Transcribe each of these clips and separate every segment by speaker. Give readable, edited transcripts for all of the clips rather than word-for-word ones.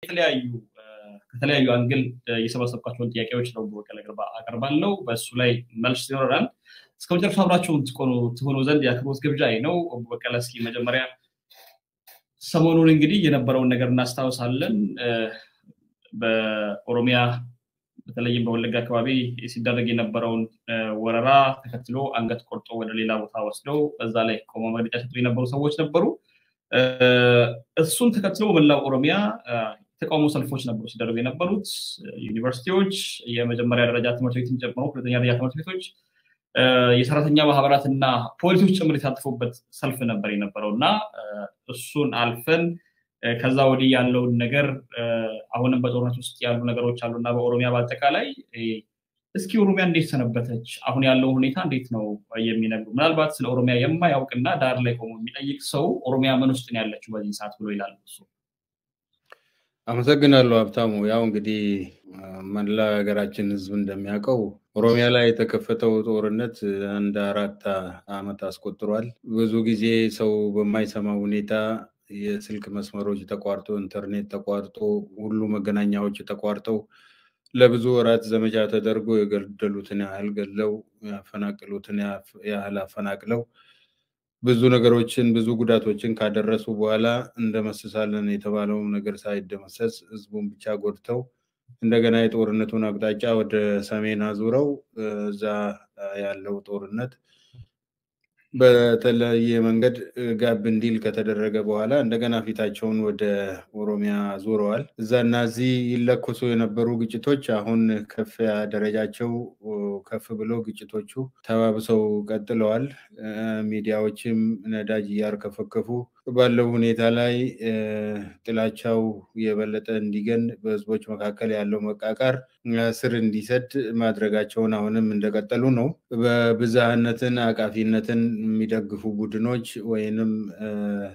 Speaker 1: የተለያዩ ከተለያዩ አንግል የሰበሰብኳቸውን ጥያቄዎች ነው በቀለ ገርባ አቀርባለሁ በሱ ላይ መልስ ይኖራል እስከ መጨረሻው አብራችሁን ትሆኑ ዘንድ ያክብሮት ግብዣዬ ነው በቀለ እስኪ መጀመሪያ ሰሞኑን እንግዲህ የነበረውን ነገር እናስታውሳለን በኦሮሚያ በተለይም በወለጋ አካባቢ ሲደረግ የነበረውን ወረራ ተከትሎ አንገት ቆርጦ ወደ ሌላ ቦታ ወስደው በዛ ላይ ቆሞ መግለጫ ሰጥቶ የነበሩ ሰዎች ነበሩ እሱን ተከትሎ በመላው ኦሮሚያ ተቃውሞ ሰልፎች ነበሩ ሲደረጉ የነበሩት ዩኒቨርሲቲዎች የመጀመሪያ ደረጃ ትምህርት ቤትን ጨምሮ ሁለተኛ ደረጃ ትምህርት ቤቶች የሰራተኛ ማህበራትና ፖሊሶች ጭምር የተሳተፉበት ሰልፍ ነበር የነበረውና እሱን አልፈን ከዛ ወዲህ ያለው ነገር አሁንም በጦርነት ውስጥ ያሉ ነገሮች አሉና በኦሮሚያ በአጠቃላይ እስኪ ኦሮሚያ እንዴት ሰነበተች አሁን ያለው ሁኔታ እንዴት ነው የሚነግሩ ምናልባት ስለ ኦሮሚያ የማያውቅና ዳር ላይ ቆሞ የሚጠይቅ ሰው ኦሮሚያ ምን ውስጥ ነው ያለችው በዚህ ሰዓት ብሎ ይላል እሱ
Speaker 2: አመሰግናለሁ ሀብታሙ ያው እንግዲህ መላ ሀገራችን ህዝብ እንደሚያውቀው ኦሮሚያ ላይ የተከፈተው ጦርነት አንድ 4 አመት አስቆጥሯል ብዙ ጊዜ ሰው በማይሰማው ሁኔታ የስልክ መስመሮች ተቋርጦ ኢንተርኔት ተቋርጦ ሁሉ መገናኛዎች ተቋርጠው ለብዙ ወራት ዘመቻ ተደርጎ የገደሉትን ያህል ገለው ያፈናቀሉትን ያህል አፈናቅለው ብዙ ነገሮችን ብዙ ጉዳቶችን ካደረሱ በኋላ እንደመስሳለን የተባለው ነገር ሳይደመሰስ ህዝቡን ብቻ ጎድተው እንደገና የጦርነቱን አቅጣጫ ወደ ሰሜን አዙረው እዛ ያለው ጦርነት በተለየ መንገድ ጋብ እንዲል ከተደረገ በኋላ እንደገና ፊታቸውን ወደ ኦሮሚያ ዙረዋል እዛና እዚህ ይለኮሱ የነበሩ ግጭቶች አሁን ከፍ ደረጃቸው ከፍ ብሎ ግጭቶቹ ተባብሰው ቀጥለዋል ሚዲያዎችም ነዳጅ ያርከፈከፉ ባለው ሁኔታ ላይ ጥላቻው የበለጠ እንዲገን በህዝቦች መካከል ያለው መቃቃር ስር እንዲሰድ ማድረጋቸውን አሁንም እንደቀጠሉ ነው በብዛህነትን አቃፊነትን የሚደግፉ ቡድኖች ወይንም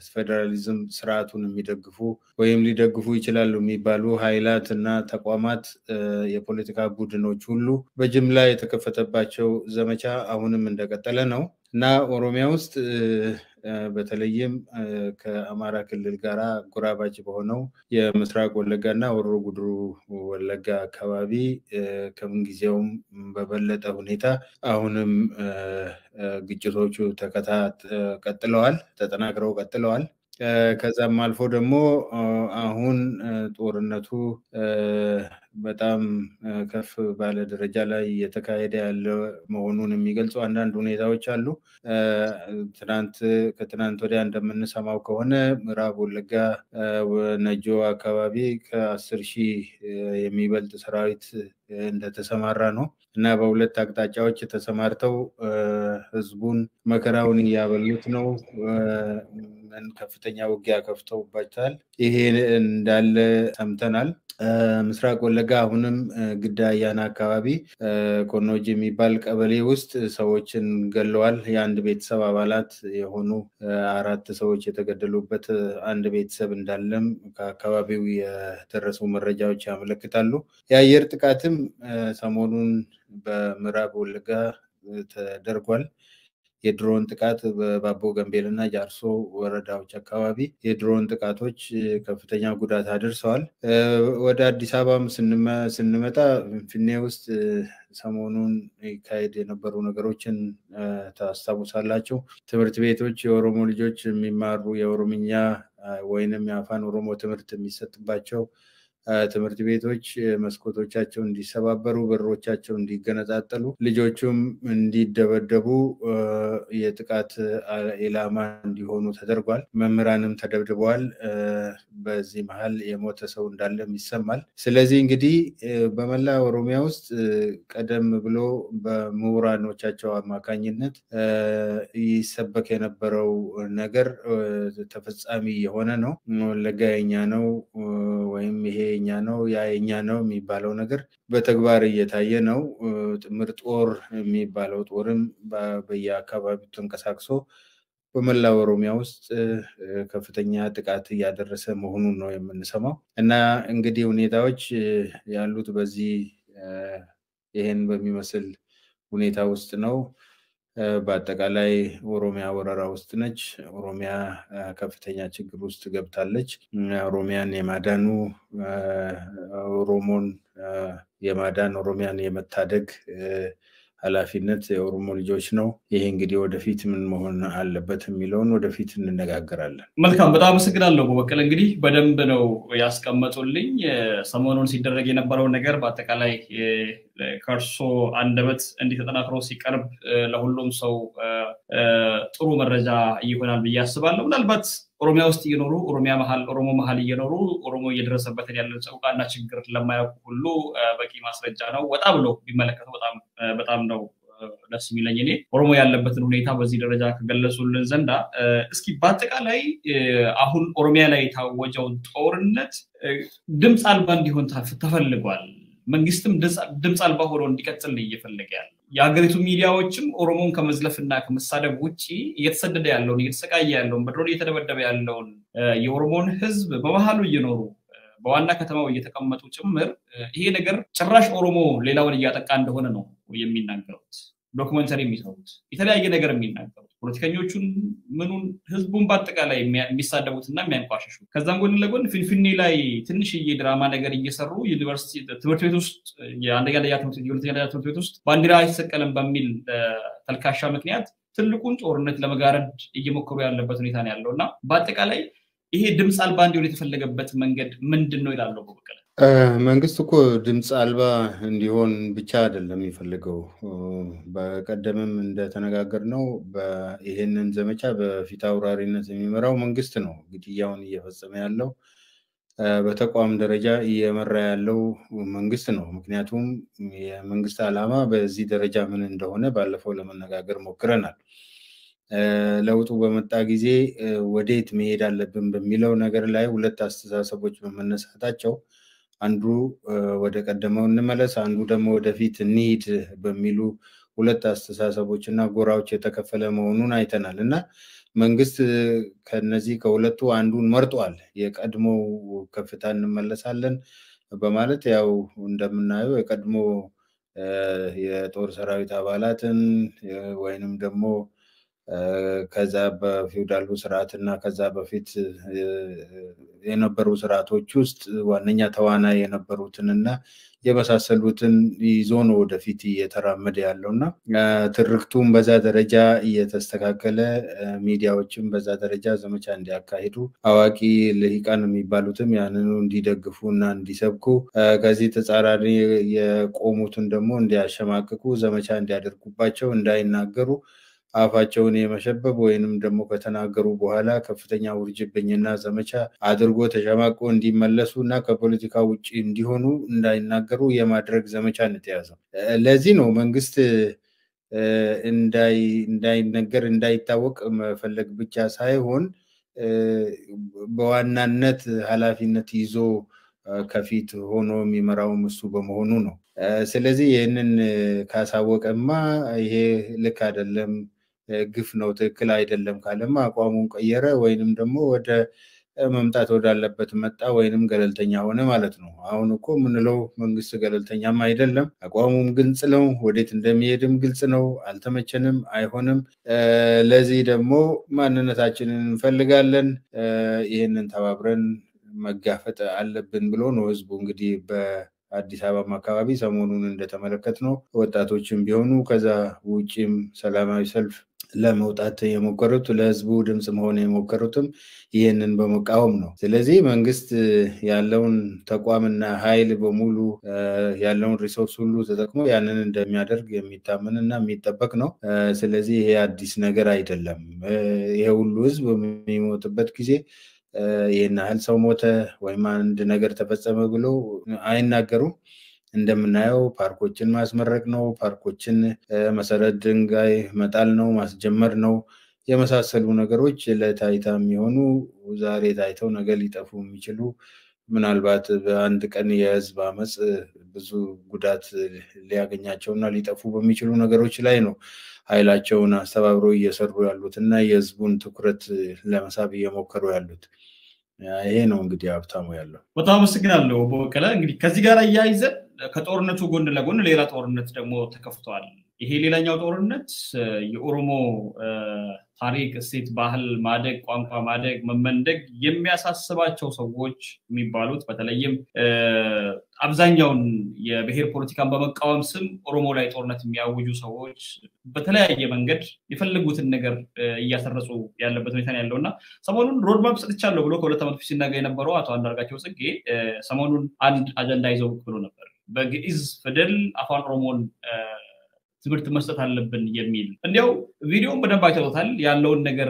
Speaker 2: ፌደራሊዝም ስርዓቱን የሚደግፉ ወይም ሊደግፉ ይችላሉ የሚባሉ ኃይላትና ተቋማት የፖለቲካ ቡድኖች ሁሉ በጅምላ የተከፈተባቸው ዘመቻ አሁንም እንደቀጠለ ነው እና ኦሮሚያ ውስጥ በተለይም ከአማራ ክልል ጋራ ጎራባች በሆነው የምስራቅ ወለጋና ወሮ ጉድሩ ወለጋ አካባቢ ከመንጊዜውም በበለጠ ሁኔታ አሁንም ግጭቶቹ ቀጥለዋል ተጠናክረው ቀጥለዋል ከዛም አልፎ ደግሞ አሁን ጦርነቱ በጣም ከፍ ባለ ደረጃ ላይ የተካሄደ ያለ መሆኑን የሚገልጹ አንዳንድ ሁኔታዎች አሉ ከትናንት ወዲያ እንደምንሰማው ከሆነ ምዕራብ ወለጋ ነጆ አካባቢ ከ10,000 የሚበልጥ ሰራዊት እንደተሰማራ ነው እና በሁለት አቅጣጫዎች ተሰማርተው ህዝቡን መከራውን ያበሉት ነው ከፍተኛ ውጊያ ከፍተውባታል ይሄ እንዳለ ሰምተናል ምስራቅ ወለጋ አሁንም ግዳያና አካባቢ ኮኖጂ የሚባል ቀበሌ ውስጥ ሰዎችን ገለዋል የአንድ ቤተሰብ አባላት የሆኑ 4 ሰዎች የተገደሉበት አንድ ቤተሰብ እንዳለም ከአካባቢው የተደረሱ መረጃዎች ያመለክታሉ የአየር ጥቃትም ሰሞኑን በምዕራብ ወለጋ ተደርጓል የድሮን ጥቃት በባቦ ገምቤልና ጃርሶ ወረዳዎች አካባቢ የድሮን ጥቃቶች ከፍተኛ ጉዳት አድርሰዋል ወደ አዲስ አበባ ስንመጣ ፍኔ ውስጥ ሰሞኑን ይካሄድ የነበሩ ነገሮችን ታስታውሳላችሁ ትምህርት ቤቶች የኦሮሞ ልጆች የሚማሩ የኦሮምኛ ወይንም የአፋን ኦሮሞ ትምህርት የሚሰጥባቸው ትምህርት ቤቶች መስኮቶቻቸው እንዲሰባበሩ በሮቻቸው እንዲገነጣጠሉ ልጆቹም እንዲደበደቡ የጥቃት ኢላማ እንዲሆኑ ተደርጓል መምህራንም ተደብድበዋል በዚህ መሃል የሞተ ሰው እንዳለም ይሰማል ስለዚህ እንግዲህ በመላ ኦሮሚያ ውስጥ ቀደም ብሎ በምሁራኖቻቸው አማካኝነት ይሰበክ የነበረው ነገር ተፈጻሚ የሆነ ነው ወለጋኛ ነው ወይም ይሄ የኛ ነው ያየኛ ነው የሚባለው ነገር በተግባር እየታየ ነው ጥምር ጦር የሚባለው ጦርም በየአካባቢው ተንቀሳቅሶ በመላ ኦሮሚያ ውስጥ ከፍተኛ ጥቃት ያደረሰ መሆኑን ነው የምንሰማው እና እንግዲህ ሁኔታዎች ያሉት በዚህ ይሄን በሚመስል ሁኔታ ውስጥ ነው በአጠቃላይ ኦሮሚያ ወረራ ውስጥ ነች። ኦሮሚያ ከፍተኛ ችግር ውስጥ ገብታለች። ኦሮሚያን የማዳኑ ኦሮሞን የማዳን ኦሮሚያን የመታደግ ኃላፊነት የኦሮሞ ልጆች ነው። ይሄ እንግዲህ ወደፊት ምን መሆን አለበት የሚለውን ወደፊት እንነጋገራለን።
Speaker 1: መልካም፣ በጣም አመሰግናለሁ በበቀለ። እንግዲህ በደንብ ነው ያስቀመጡልኝ። ሰሞኑን ሲደረግ የነበረው ነገር በአጠቃላይ ከርሶ አንደበት እንዲተጠናክሮ ሲቀርብ ለሁሉም ሰው ጥሩ መረጃ ይሆናል ብዬ አስባለሁ። ምናልባት ኦሮሚያ ውስጥ እየኖሩ ኦሮሞ መሃል እየኖሩ ኦሮሞ እየደረሰበት ያለው ጸውቃና ችግር ለማያውቁ ሁሉ በቂ ማስረጃ ነው። ወጣ ብሎ ቢመለከቱ በጣም ነው ደስ የሚለኝ። እኔ ኦሮሞ ያለበትን ሁኔታ በዚህ ደረጃ ከገለጹልን ዘንዳ እስኪ በአጠቃላይ አሁን ኦሮሚያ ላይ የታወጀውን ጦርነት ድምፅ አልባ እንዲሆን ተፈልጓል። መንግስትም ድምፅ አልባ ሆኖ እንዲቀጥል እየፈለገ ያለው የሀገሪቱ ሚዲያዎችም ኦሮሞን ከመዝለፍና ከመሳደብ ውጪ እየተሰደደ ያለውን እየተሰቃየ ያለውን በድሮን እየተደበደበ ያለውን የኦሮሞን ህዝብ በመሃሉ እየኖሩ በዋና ከተማው እየተቀመጡ ጭምር ይሄ ነገር ጭራሽ ኦሮሞ ሌላውን እያጠቃ እንደሆነ ነው የሚናገሩት። ዶክመንተሪ የሚሰሩት የተለያየ ነገር የሚናገሩት ፖለቲከኞቹን ምኑን ህዝቡን በአጠቃላይ የሚሳደቡትና የሚያንቋሽሹ ከዛም ጎን ለጎን ፊንፊኔ ላይ ትንሽዬ ድራማ ነገር እየሰሩ ዩኒቨርሲቲ ትምህርት ቤት ውስጥ የአንደኛ ደረጃ ትምህርት ቤት ውስጥ ባንዲራ አይሰቀልም በሚል ተልካሻ ምክንያት ትልቁን ጦርነት ለመጋረድ እየሞከሩ ያለበት ሁኔታ ነው ያለውና በአጠቃላይ ይሄ ድምፅ አልባ እንዲሆን የተፈለገበት መንገድ ምንድነው ይላል በበቀለ?
Speaker 2: መንግስት እኮ ድምፅ አልባ እንዲሆን ብቻ አይደለም የሚፈልገው። በቀደምም እንደተነጋገርነው ይሄንን ዘመቻ በፊት አውራሪነት የሚመራው መንግስት ነው ግድያውን እየፈጸመ ያለው። በተቋም ደረጃ እየመራ ያለው መንግስት ነው። ምክንያቱም የመንግስት ዓላማ በዚህ ደረጃ ምን እንደሆነ ባለፈው ለመነጋገር ሞክረናል። ለውጡ በመጣ ጊዜ ወዴት መሄድ አለብን በሚለው ነገር ላይ ሁለት አስተሳሰቦች በመነሳታቸው አንዱ ወደ ቀደመው እንመለስ፣ አንዱ ደግሞ ወደፊት እንሂድ በሚሉ ሁለት አስተሳሰቦችና ጎራዎች የተከፈለ መሆኑን አይተናል እና መንግስት ከነዚህ ከሁለቱ አንዱን መርጧል። የቀድሞው ከፍታ እንመለሳለን በማለት ያው እንደምናየው የቀድሞ የጦር ሰራዊት አባላትን ወይንም ደግሞ ከዛ በፊውዳሉ ስርዓትና ከዛ በፊት የነበሩ ስርዓቶች ውስጥ ዋነኛ ተዋናይ የነበሩትንና የመሳሰሉትን ይዞ ነው ወደፊት እየተራመደ ያለውና ትርክቱም በዛ ደረጃ እየተስተካከለ ሚዲያዎችም በዛ ደረጃ ዘመቻ እንዲያካሂዱ አዋቂ ልሂቃን የሚባሉትም ያንኑ እንዲደግፉና እንዲሰብኩ ከዚህ ተጻራሪ የቆሙትን ደግሞ እንዲያሸማቅቁ ዘመቻ እንዲያደርጉባቸው እንዳይናገሩ አፋቸውን የመሸበብ ወይንም ደግሞ ከተናገሩ በኋላ ከፍተኛ ውርጅብኝና ዘመቻ አድርጎ ተሸማቆ እንዲመለሱና ከፖለቲካ ውጪ እንዲሆኑ እንዳይናገሩ የማድረግ ዘመቻ እንተያዘው። ለዚህ ነው መንግስት እንዳይነገር እንዳይታወቅ መፈለግ ብቻ ሳይሆን በዋናነት ኃላፊነት ይዞ ከፊት ሆኖ የሚመራው እሱ በመሆኑ ነው። ስለዚህ ይሄንን ካሳወቀማ ይሄ ልክ አይደለም ግፍ ነው ትክክል አይደለም ካለማ አቋሙን ቀየረ ወይንም ደግሞ ወደ መምጣት ወዳለበት መጣ ወይንም ገለልተኛ ሆነ ማለት ነው። አሁን እኮ ምንለው መንግስት ገለልተኛም አይደለም፣ አቋሙም ግልጽ ነው፣ ወዴት እንደሚሄድም ግልጽ ነው። አልተመቸንም፣ አይሆንም፣ ለዚህ ደግሞ ማንነታችንን እንፈልጋለን፣ ይሄንን ተባብረን መጋፈጥ አለብን ብሎ ነው ህዝቡ እንግዲህ በአዲስ አበባ አካባቢ ሰሞኑን እንደተመለከትነው ወጣቶችም ቢሆኑ ከዛ ውጪም ሰላማዊ ሰልፍ ለመውጣት የሞከሩት ለህዝቡ ድምጽ መሆን የሞከሩትም ይሄንን በመቃወም ነው። ስለዚህ መንግስት ያለውን ተቋምና ኃይል በሙሉ ያለውን ሪሶርስ ሁሉ ተጠቅሞ ያንን እንደሚያደርግ የሚታመንና የሚጠበቅ ነው። ስለዚህ ይሄ አዲስ ነገር አይደለም። ይሄ ሁሉ ህዝብ በሚሞትበት ጊዜ ይሄን ያህል ሰው ሞተ ወይም አንድ ነገር ተፈጸመ ብሎ አይናገሩም። እንደምናየው ፓርኮችን ማስመረቅ ነው፣ ፓርኮችን መሰረት ድንጋይ መጣል ነው፣ ማስጀመር ነው። የመሳሰሉ ነገሮች ለታይታ የሚሆኑ ዛሬ ታይተው ነገ ሊጠፉ የሚችሉ ምናልባት በአንድ ቀን የህዝብ አመጽ ብዙ ጉዳት ሊያገኛቸውና ሊጠፉ በሚችሉ ነገሮች ላይ ነው ኃይላቸውን አስተባብረው እየሰሩ ያሉትና የህዝቡን ትኩረት ለመሳብ እየሞከሩ ያሉት። ይሄ ነው እንግዲህ ሀብታሙ ያለው።
Speaker 1: በጣም አመሰግናለሁ በቀለ። እንግዲህ ከዚህ ጋር ያይዘን ከጦርነቱ ጎን ለጎን ሌላ ጦርነት ደግሞ ተከፍቷል። ይሄ ሌላኛው ጦርነት የኦሮሞ ታሪክ፣ እሴት፣ ባህል ማደግ፣ ቋንቋ ማደግ፣ መመንደግ የሚያሳስባቸው ሰዎች የሚባሉት በተለይም አብዛኛውን የብሔር ፖለቲካን በመቃወም ስም ኦሮሞ ላይ ጦርነት የሚያውጁ ሰዎች በተለያየ መንገድ የፈለጉትን ነገር እያሰረጹ ያለበት ሁኔታ ያለው እና ሰሞኑን ሮድማፕ ሰጥቻለሁ ብሎ ከ2 ዓመት በፊት ሲናገር የነበረው አቶ አንዳርጋቸው ጽጌ ሰሞኑን አንድ አጀንዳ ይዘው ብሎ ነበር። በግዕዝ ፊደል አፋን ኦሮሞን ትምህርት መስጠት አለብን የሚል እንዲያው ቪዲዮውን በደንብ አይተውታል፣ ያለውን ነገር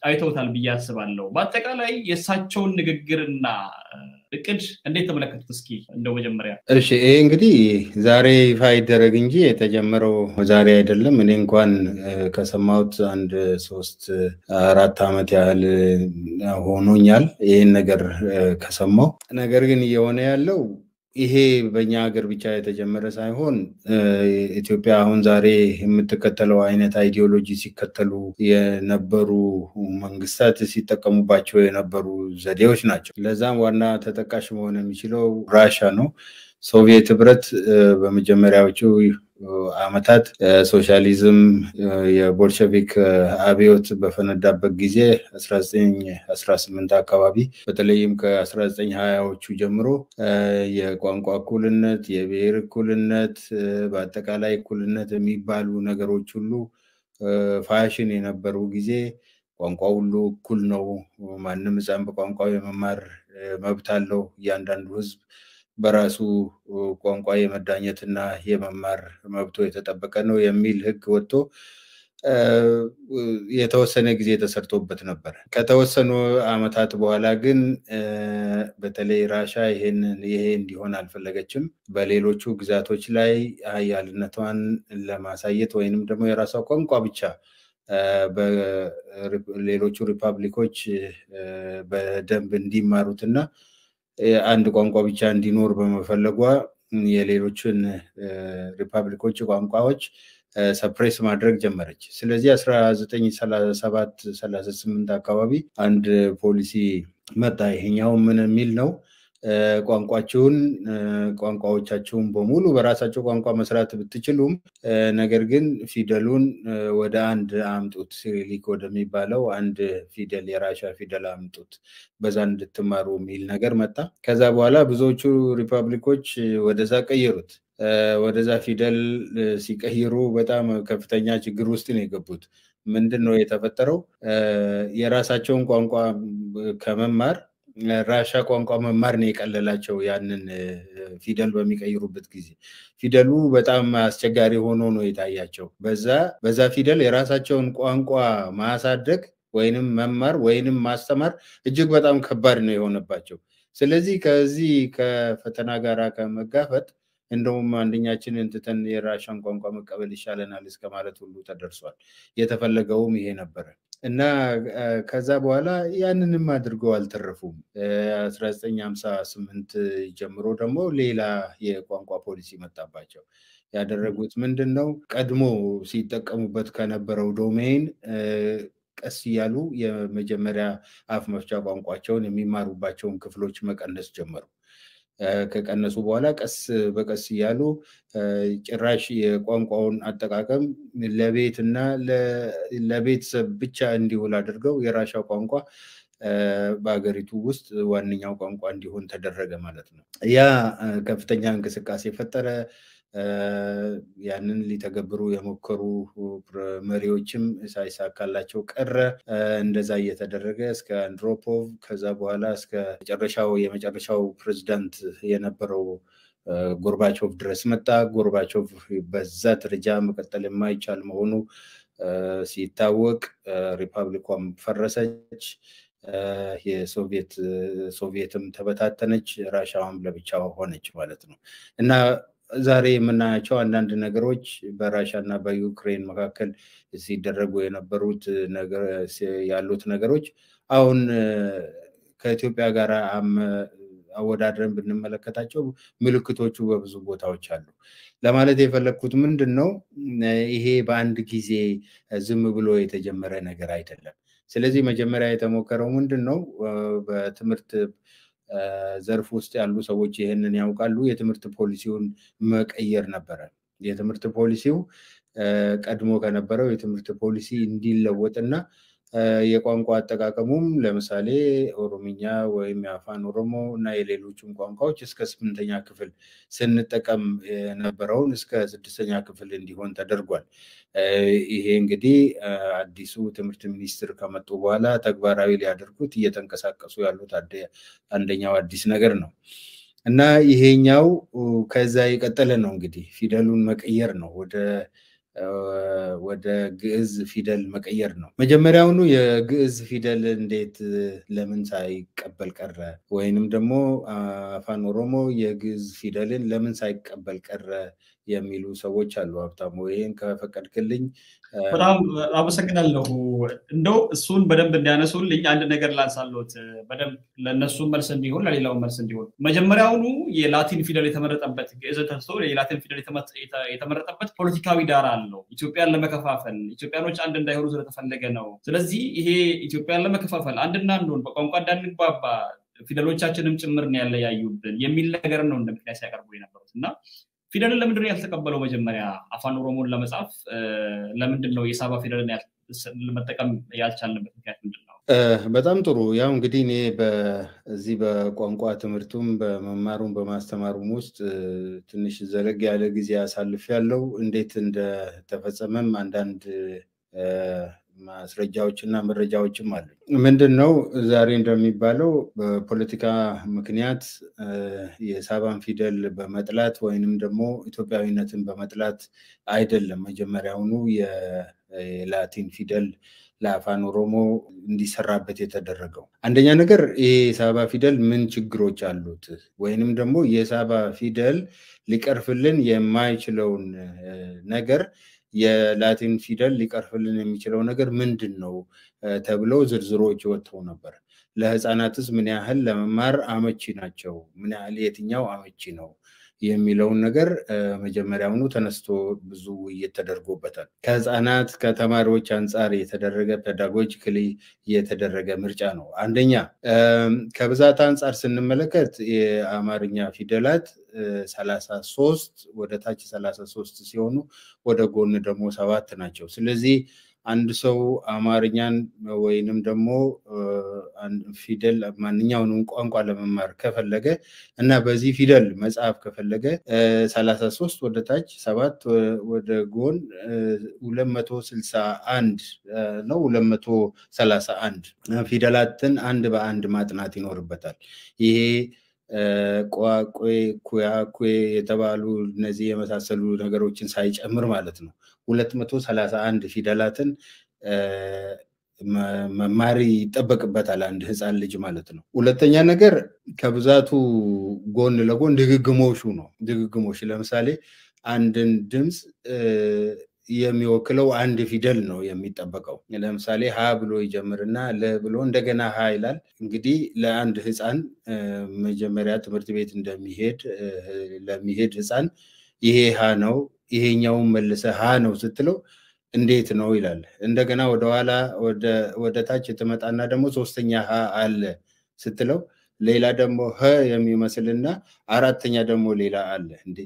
Speaker 1: አይተውታል ብዬ አስባለሁ። በአጠቃላይ የእሳቸውን ንግግርና እቅድ እንዴት ተመለከቱት? እስኪ እንደው መጀመሪያ
Speaker 2: እሺ፣ ይሄ እንግዲህ ዛሬ ይፋ ይደረግ እንጂ የተጀመረው ዛሬ አይደለም። እኔ እንኳን ከሰማሁት 3-4 ዓመት ያህል ሆኖኛል ይሄን ነገር ከሰማሁ። ነገር ግን እየሆነ ያለው ይሄ በእኛ ሀገር ብቻ የተጀመረ ሳይሆን ኢትዮጵያ አሁን ዛሬ የምትከተለው አይነት አይዲዮሎጂ ሲከተሉ የነበሩ መንግስታት ሲጠቀሙባቸው የነበሩ ዘዴዎች ናቸው። ለዛም ዋና ተጠቃሽ መሆን የሚችለው ራሽያ ነው። ሶቪየት ህብረት በመጀመሪያዎቹ ዓመታት ሶሻሊዝም የቦልሸቪክ አብዮት በፈነዳበት ጊዜ 1918 አካባቢ በተለይም ከ1920ዎቹ ጀምሮ የቋንቋ እኩልነት፣ የብሔር እኩልነት፣ በአጠቃላይ እኩልነት የሚባሉ ነገሮች ሁሉ ፋሽን የነበሩ ጊዜ ቋንቋ ሁሉ እኩል ነው፣ ማንም ሕፃን በቋንቋው የመማር መብት አለው፣ እያንዳንዱ ህዝብ በራሱ ቋንቋ የመዳኘትና የመማር መብቱ የተጠበቀ ነው የሚል ህግ ወጥቶ የተወሰነ ጊዜ ተሰርቶበት ነበር። ከተወሰኑ ዓመታት በኋላ ግን በተለይ ራሽያ ይሄ እንዲሆን አልፈለገችም። በሌሎቹ ግዛቶች ላይ ኃያልነቷን ለማሳየት ወይንም ደግሞ የራሷ ቋንቋ ብቻ በሌሎቹ ሪፐብሊኮች በደንብ እንዲማሩትና አንድ ቋንቋ ብቻ እንዲኖር በመፈለጓ የሌሎችን ሪፐብሊኮች ቋንቋዎች ሰፕሬስ ማድረግ ጀመረች። ስለዚህ 1937-38 አካባቢ አንድ ፖሊሲ መጣ። ይሄኛው ምን የሚል ነው? ቋንቋዎቻችሁን በሙሉ በራሳቸው ቋንቋ መስራት ብትችሉም ነገር ግን ፊደሉን ወደ አንድ አምጡት፣ ሲሪሊክ ወደሚባለው አንድ ፊደል የራሽያ ፊደል አምጡት፣ በዛ እንድትማሩ የሚል ነገር መጣ። ከዛ በኋላ ብዙዎቹ ሪፐብሊኮች ወደዛ ቀየሩት። ወደዛ ፊደል ሲቀይሩ በጣም ከፍተኛ ችግር ውስጥ ነው የገቡት። ምንድነው የተፈጠረው? የራሳቸውን ቋንቋ ከመማር ራሽያ ቋንቋ መማር ነው የቀለላቸው። ያንን ፊደል በሚቀይሩበት ጊዜ ፊደሉ በጣም አስቸጋሪ ሆኖ ነው የታያቸው። በዛ ፊደል የራሳቸውን ቋንቋ ማሳደግ ወይንም መማር ወይንም ማስተማር እጅግ በጣም ከባድ ነው የሆነባቸው። ስለዚህ ከዚህ ከፈተና ጋር ከመጋፈጥ እንደውም አንደኛችንን ትተን የራሽያን ቋንቋ መቀበል ይሻለናል እስከ ማለት ሁሉ ተደርሷል። የተፈለገውም ይሄ ነበር እና ከዛ በኋላ ያንንም አድርገው አልተረፉም። 1958 ጀምሮ ደግሞ ሌላ የቋንቋ ፖሊሲ መጣባቸው። ያደረጉት ምንድነው? ቀድሞ ሲጠቀሙበት ከነበረው ዶሜን ቀስ እያሉ የመጀመሪያ አፍ መፍቻ ቋንቋቸውን የሚማሩባቸውን ክፍሎች መቀነስ ጀመሩ። ከቀነሱ በኋላ ቀስ በቀስ እያሉ ጭራሽ የቋንቋውን አጠቃቀም ለቤትና ለቤተሰብ ብቻ እንዲውል አድርገው የራሽያ ቋንቋ በአገሪቱ ውስጥ ዋነኛው ቋንቋ እንዲሆን ተደረገ ማለት ነው። ያ ከፍተኛ እንቅስቃሴ ፈጠረ። ያንን ሊተገብሩ የሞከሩ መሪዎችም ሳይሳካላቸው ቀረ። እንደዛ እየተደረገ እስከ አንድሮፖቭ ከዛ በኋላ እስከ የመጨረሻው ፕሬዝዳንት የነበረው ጎርባቾቭ ድረስ መጣ። ጎርባቾቭ በዛ ደረጃ መቀጠል የማይቻል መሆኑ ሲታወቅ ሪፐብሊኳም ፈረሰች። የሶቪየትም ተበታተነች፣ ራሽያም ለብቻው ሆነች ማለት ነው። እና ዛሬ የምናያቸው አንዳንድ ነገሮች በራሽያ እና በዩክሬን መካከል ሲደረጉ የነበሩት ያሉት ነገሮች አሁን ከኢትዮጵያ ጋር አወዳድረን ብንመለከታቸው ምልክቶቹ በብዙ ቦታዎች አሉ። ለማለት የፈለኩት ምንድነው? ይሄ በአንድ ጊዜ ዝም ብሎ የተጀመረ ነገር አይደለም። ስለዚህ መጀመሪያ የተሞከረው ምንድነው? በትምህርት ዘርፍ ውስጥ ያሉ ሰዎች ይሄንን ያውቃሉ። የትምህርት ፖሊሲውን መቀየር ነበረ። የትምህርት ፖሊሲው ቀድሞ ከነበረው የትምህርት ፖሊሲ እንዲለወጥና የቋንቋ አጠቃቀሙም ለምሳሌ ኦሮምኛ ወይም የአፋን ኦሮሞ እና የሌሎችም ቋንቋዎች እስከ 8ኛ ክፍል ስንጠቀም የነበረውን እስከ 6ኛ ክፍል እንዲሆን ተደርጓል። ይሄ እንግዲህ አዲሱ ትምህርት ሚኒስትር ከመጡ በኋላ ተግባራዊ ሊያደርጉት እየተንቀሳቀሱ ያሉት አንደኛው አዲስ ነገር ነው እና ይሄኛው ከዛ የቀጠለ ነው። እንግዲህ ፊደሉን መቀየር ነው ወደ ግዕዝ ፊደል መቀየር ነው። መጀመሪያውኑ የግዕዝ ፊደል እንዴት ለምን ሳይቀበል ቀረ ወይንም ደግሞ አፋን ኦሮሞ የግዕዝ ፊደልን ለምን ሳይቀበል ቀረ የሚሉ ሰዎች አሉ። ሀብታሙ ይሄን ከፈቀድክልኝ
Speaker 1: በጣም አመሰግናለሁ። እንደው እሱን በደንብ እንዲያነሱልኝ አንድ ነገር ላንሳሎት በደንብ ለነሱ መልስ እንዲሆን ለሌላው መልስ እንዲሆን። መጀመሪያውኑ የላቲን ፊደል የተመረጠበት ግዕዝ ተስቶ የላቲን ፊደል የተመረጠበት ፖለቲካዊ ዳራ አለው። ኢትዮጵያን ለመከፋፈል ኢትዮጵያኖች አንድ እንዳይሆኑ ስለተፈለገ ነው። ስለዚህ ይሄ ኢትዮጵያን ለመከፋፈል አንድና አንዱን በቋንቋ እንዳንግባባ ፊደሎቻችንም ጭምር ነው ያለያዩብን የሚል ነገር ነው እንደ ምክንያት ሲያቀርቡ የነበሩት እና ፊደልን ለምንድን ነው ያልተቀበለው? መጀመሪያ አፋን ኦሮሞን ለመጻፍ ለምንድን ነው የሳባ ፊደልን ለመጠቀም ያልቻልንበት ምክንያት ምንድን ነው?
Speaker 2: በጣም ጥሩ። ያው እንግዲህ እኔ በዚህ በቋንቋ ትምህርቱም በመማሩም በማስተማሩም ውስጥ ትንሽ ዘለግ ያለ ጊዜ አሳልፌያለሁ። እንዴት እንደተፈጸመም አንዳንድ ማስረጃዎችና መረጃዎችም አሉ። ምንድነው ዛሬ እንደሚባለው በፖለቲካ ምክንያት የሳባን ፊደል በመጥላት ወይንም ደግሞ ኢትዮጵያዊነትን በመጥላት አይደለም መጀመሪያውኑ የላቲን ፊደል ለአፋን ኦሮሞ እንዲሰራበት የተደረገው። አንደኛ ነገር የሳባ ፊደል ምን ችግሮች አሉት ወይንም ደግሞ የሳባ ፊደል ሊቀርፍልን የማይችለውን ነገር የላቲን ፊደል ሊቀርፍልን የሚችለው ነገር ምንድነው ተብለው ዝርዝሮች ወጥተው ነበር። ለህፃናትስ ምን ያህል ለመማር አመቺ ናቸው፣ ምን ያህል የትኛው አመቺ ነው የሚለውን ነገር መጀመሪያውኑ ተነስቶ ብዙ ውይይት ተደርጎበታል። ከህፃናት ከተማሪዎች አንፃር የተደረገ ፔዳጎጂካሊ የተደረገ ምርጫ ነው። አንደኛ ከብዛት አንፃር ስንመለከት የአማርኛ ፊደላት 33 ወደ ታች 33 ሲሆኑ ወደ ጎን ደግሞ 7 ናቸው። ስለዚህ አንድ ሰው አማርኛን ወይንም ደግሞ ፊደል ማንኛውንም ቋንቋ ለመማር ከፈለገ እና በዚህ ፊደል መጻፍ ከፈለገ 33 ወደ ታች 7 ወደ ጎን 261 ነው 231 ፊደላትን አንድ በአንድ ማጥናት ይኖርበታል። ይሄ ቋቋ ኩያኩ የተባሉ እነዚህ የመሳሰሉ ነገሮችን ሳይጨምር ማለት ነው 231 ፊደላትን መማር ይጠበቅበታል አንድ ህፃን ልጅ ማለት ነው። ሁለተኛ ነገር ከብዛቱ ጎን ለጎን ድግግሞሹ ነው። ድግግሞሽ ለምሳሌ አንድን ድምጽ የሚወክለው አንድ ፊደል ነው የሚጠበቀው። ለምሳሌ ሀ ብሎ ይጀምርና ለ ብሎ እንደገና ሀ ይላል። እንግዲህ ለአንድ ህፃን መጀመሪያ ትምህርት ቤት ለሚሄድ ህፃን ይሄ ሀ ነው ይሄኛው መልሰ ሀ ነው ስትለው እንዴት ነው ይላል። እንደገና ወደ ኋላ ወደ ታች ተመጣና ደግሞ ሶስተኛ ሀ አለ ስትለው ሌላ ደግሞ ሀ የሚመስልና አራተኛ ደግሞ ሌላ አለ። እንዴ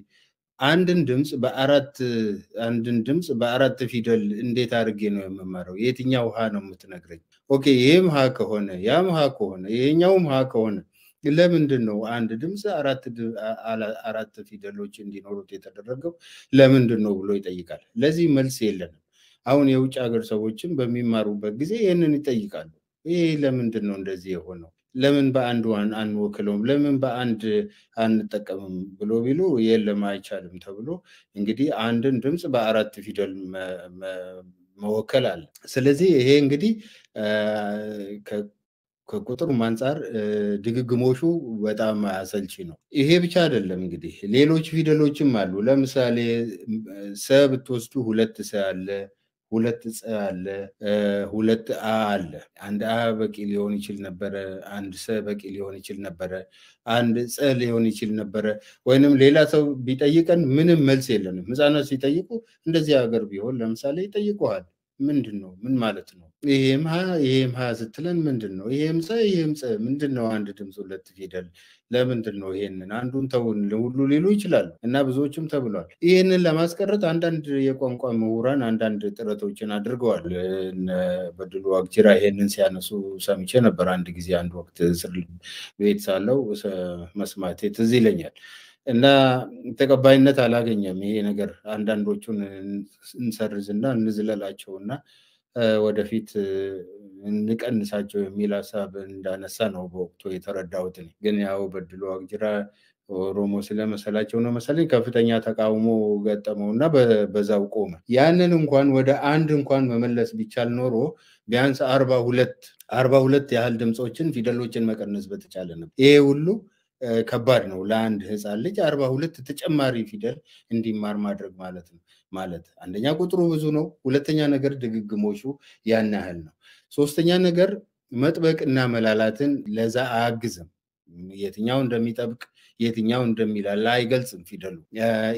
Speaker 2: አንድን ድምጽ በአራት ፊደል እንዴት አድርጌ ነው የምማረው? የትኛው ሀ ነው የምትነግረኝ? ኦኬ ይሄም ሀ ከሆነ ያም ሀ ከሆነ ይሄኛውም ሀ ከሆነ ለምንድን ነው አንድ ድምጽ አራት ፊደሎች እንዲኖሩት የተደረገው? ለምንድን ነው ብሎ ይጠይቃል። ለዚህ መልስ የለንም። አሁን የውጭ ሀገር ሰዎችን በሚማሩበት ጊዜ ይሄንን ይጠይቃሉ። ይሄ ለምንድን ነው እንደዚህ የሆነው? ለምን በአንድ አንወክለውም? ለምን በአንድ አንጠቀምም ብሎ ቢሉ የለም አይቻልም ተብሎ እንግዲህ አንድን ድምጽ በአራት ፊደል መወከል አለ። ስለዚህ ይሄ እንግዲህ ከቁጥሩ አንፃር ድግግሞሹ በጣም አሰልቺ ነው። ይሄ ብቻ አይደለም እንግዲህ ሌሎች ፊደሎችም አሉ። ለምሳሌ ሰ ብትወስዱ 2 ሰ አለ፣ 2 ጸ አለ፣ 2 አ አለ። አንድ አ በቂ ሊሆን ይችል ነበረ፣ አንድ ሰ በቂ ሊሆን ይችል ነበረ፣ አንድ ጸ ሊሆን ይችል ነበረ። ወይንም ሌላ ሰው ቢጠይቀን ምንም መልስ የለንም። ህፃናት ሲጠይቁ እንደዚህ ሀገር ቢሆን ለምሳሌ ይጠይቁሃል። ምንድነው? ምን ማለት ነው? ይሄም ሀ ስትለን ምንድነው? ይሄም ጸ ምንድነው? አንድ ድምፅ ሁለት ፊደል ለምንድነው? ይሄንን አንዱን ተውን ሁሉ ሊሉ ይችላሉ እና ብዙዎችም ተብሏል። ይሄንን ለማስቀረት አንዳንድ የቋንቋ ምሁራን አንዳንድ ጥረቶችን አድርገዋል። በድሉ ዋቅጅራ ይሄንን ሲያነሱ ሰምቼ ነበር አንድ ጊዜ አንድ ወቅት እስር ቤት ሳለው መስማቴ ትዝ ይለኛል። እና ተቀባይነት አላገኘም ይሄ ነገር። አንዳንዶቹን እንሰርዝና እንዝለላቸውና ወደፊት እንቀንሳቸው የሚል ሀሳብ እንዳነሳ ነው በወቅቱ የተረዳሁት። ግን ያው በድሉ ዋቅጅራ ኦሮሞ ስለመሰላቸው ነው መሰለኝ ከፍተኛ ተቃውሞ ገጠመውና በዛው ቆመ። ያንን እንኳን ወደ አንድ እንኳን መመለስ ቢቻል ኖሮ ቢያንስ 42 ያህል ድምፆችን ፊደሎችን መቀነስ በተቻለ ነበር። ይሄ ሁሉ ከባድ ነው ለአንድ ህፃን ልጅ 42 ተጨማሪ ፊደል እንዲማር ማድረግ ማለት ነው። ማለት አንደኛ ቁጥሩ ብዙ ነው፣ ሁለተኛ ነገር ድግግሞሹ ያን ያህል ነው፣ ሶስተኛ ነገር መጥበቅና መላላትን ለዛ አያግዝም። የትኛው እንደሚጠብቅ የትኛው እንደሚላላ አይገልጽም ፊደሉ።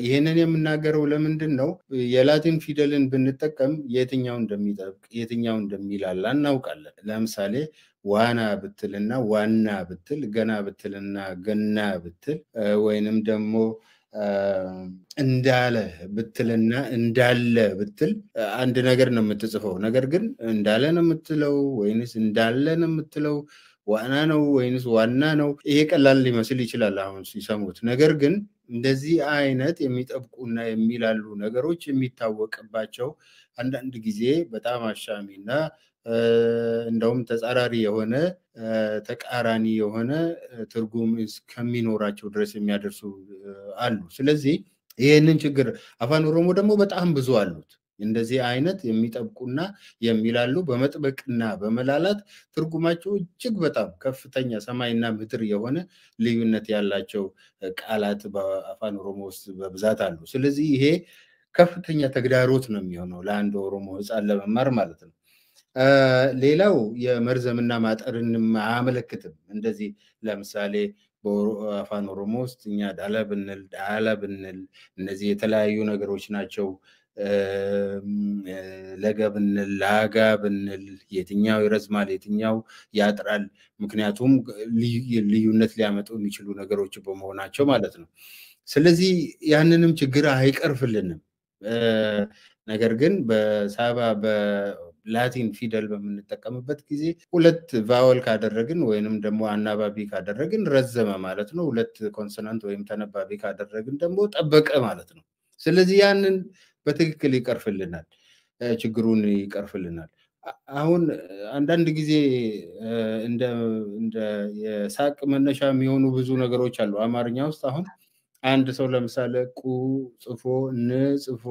Speaker 2: ይሄንን የምናገረው ለምንድን ነው? የላቲን ፊደልን ብንጠቀም የትኛው እንደሚጠብቅ የትኛው እንደሚላላ እናውቃለን። ለምሳሌ ዋና ብትልና ዋና ብትል፣ ገና ብትልና ገና ብትል፣ ወይንም ደግሞ እንዳለ ብትልና እንዳለ ብትል አንድ ነገር ነው የምትጽፈው። ነገር ግን እንዳለ ነው የምትለው ወይንስ እንዳለ ነው የምትለው? ዋና ነው ወይንስ ዋና ነው? ይሄ ቀላል ሊመስል ይችላል አሁን ሲሰሙት። ነገር ግን እንደዚህ አይነት የሚጠብቁና የሚላሉ ነገሮች የሚታወቅባቸው አንዳንድ ጊዜ በጣም አሻሚና እንደውም ተጻራሪ የሆነ ተቃራኒ የሆነ ትርጉም እስከሚኖራቸው ድረስ የሚያደርሱ አሉ። ስለዚህ ይሄንን ችግር አፋን ኦሮሞ ደግሞ በጣም ብዙ አሉት እንደዚህ አይነት የሚጠብቁና የሚላሉ በመጥበቅና በመላላት ትርጉማቸው እጅግ በጣም ከፍተኛ ሰማይና ምድር የሆነ ልዩነት ያላቸው ቃላት በአፋን ኦሮሞ ውስጥ በብዛት አሉ። ስለዚህ ይሄ ከፍተኛ ተግዳሮት ነው የሚሆነው ለአንድ ኦሮሞ ህፃን ለመማር ማለት ነው። ሌላው የመርዘምና ማጠርንም አያመለክትም። እንደዚህ ለምሳሌ በአፋን ኦሮሞ ውስጥ እኛ ዳለ ብንል እነዚህ የተለያዩ ነገሮች ናቸው። ለገ ብንል ላጋ ብንል የትኛው ይረዝማል የትኛው ያጥራል? ምክንያቱም ልዩነት ሊያመጡ የሚችሉ ነገሮች በመሆናቸው ማለት ነው። ስለዚህ ያንንም ችግር አይቀርፍልንም። ነገር ግን በሳባ በላቲን ፊደል በምንጠቀምበት ጊዜ ሁለት ቫወል ካደረግን ወይንም ደግሞ አናባቢ ካደረግን ረዘመ ማለት ነው። ሁለት ኮንሶናንት ወይም ተነባቢ ካደረግን ደግሞ ጠበቀ ማለት ነው። ስለዚህ ያንን በትክክል ይቀርፍልናል፣ ችግሩን ይቀርፍልናል። አሁን አንዳንድ ጊዜ እንደ የሳቅ መነሻ የሚሆኑ ብዙ ነገሮች አሉ አማርኛ ውስጥ። አሁን አንድ ሰው ለምሳሌ ቁ ጽፎ ን ጽፎ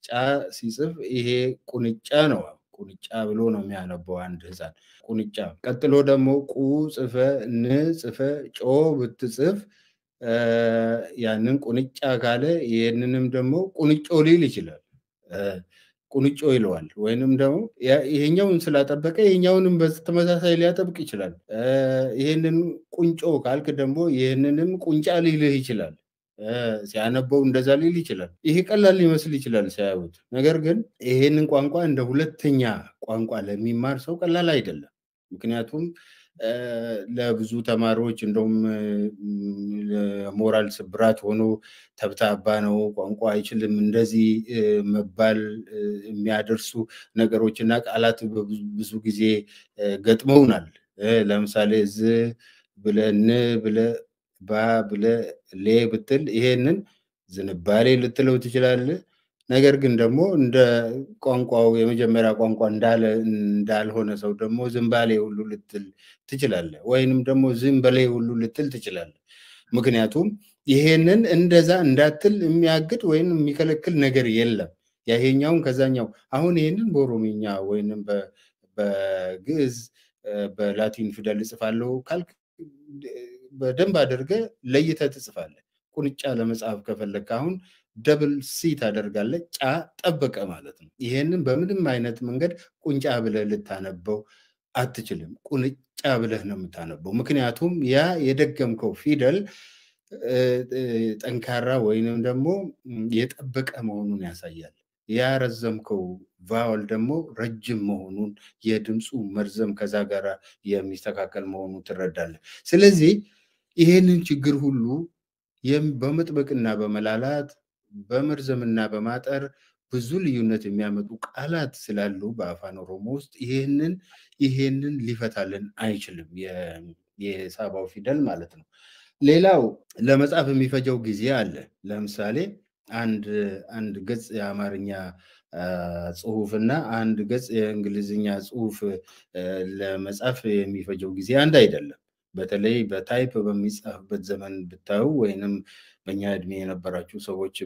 Speaker 2: ጫ ሲጽፍ ይሄ ቁንጫ ነው። ቁንጫ ብሎ ነው የሚያነበው አንድ ህፃን ቁንጫ። ቀጥሎ ደግሞ ቁ ጽፈ ን ጽፈ ጮ ብትጽፍ ያንን ቁንጫ ካለ ይሄንንም ደግሞ ቁንጮ ሊል ይችላል፣ ቁንጮ ይለዋል። ወይንም ደግሞ ይሄኛውን ስላጠበቀ ይሄኛውንም በተመሳሳይ ሊያጠብቅ ይችላል። ይሄንን ቁንጮ ካልክ ደግሞ ይሄንንም ቁንጫ ሊልህ ይችላል። ሲያነበው እንደዛ ሊል ይችላል። ይሄ ቀላል ሊመስል ይችላል ሲያዩት። ነገር ግን ይሄንን ቋንቋ እንደ ሁለተኛ ቋንቋ ለሚማር ሰው ቀላል አይደለም። ምክንያቱም ለብዙ ተማሪዎች እንደውም ሞራል ስብራት ሆኖ ተብታባ ነው ቋንቋ አይችልም እንደዚህ መባል የሚያደርሱ ነገሮችና ቃላት ብዙ ጊዜ ገጥመውናል። ለምሳሌ ዝ ብለ ን ብለ ባ ብለ ሌ ብትል ይሄንን ዝንባሌ ልትለው ትችላለህ። ነገር ግን ደግሞ እንደ ቋንቋው የመጀመሪያ ቋንቋ እንዳልሆነ ሰው ደግሞ ዝምባሌ ሁሉ ልትል ትችላለህ፣ ወይንም ደግሞ ዝምበሌ ሁሉ ልትል ትችላለህ። ምክንያቱም ይሄንን እንደዛ እንዳትል የሚያግድ ወይንም የሚከለክል ነገር የለም። ያሄኛውን ከዛኛው አሁን ይሄንን በኦሮሚኛ ወይንም በግዕዝ በላቲን ፊደል እጽፋለሁ ካልክ በደንብ አድርገህ ለይተህ ትጽፋለህ። ቁንጫ ለመጻፍ ከፈለክ አሁን ደብል ሲ ታደርጋለህ፣ ጫ ጠበቀ ማለት ነው። ይሄንን በምንም አይነት መንገድ ቁንጫ ብለህ ልታነበው አትችልም። ቁንጫ ብለህ ነው የምታነበው። ምክንያቱም ያ የደገምከው ፊደል ጠንካራ ወይንም ደግሞ የጠበቀ መሆኑን ያሳያል። ያረዘምከው ቫወል ደግሞ ረጅም መሆኑን የድምፁ መርዘም ከዛ ጋር የሚስተካከል መሆኑን ትረዳለህ። ስለዚህ ይሄንን ችግር ሁሉ በመጥበቅና በመላላት በመርዘምና በማጠር ብዙ ልዩነት የሚያመጡ ቃላት ስላሉ በአፋን ኦሮሞ ውስጥ ይሄንን ሊፈታልን አይችልም የሳባው ፊደል ማለት ነው። ሌላው ለመጻፍ የሚፈጀው ጊዜ አለ። ለምሳሌ አንድ ገጽ የአማርኛ ጽሁፍና አንድ ገጽ የእንግሊዝኛ ጽሁፍ ለመጻፍ የሚፈጀው ጊዜ አንድ አይደለም። በተለይ በታይፕ በሚጻፍበት ዘመን ብታዩ ወይንም በእኛ እድሜ የነበራችሁ ሰዎች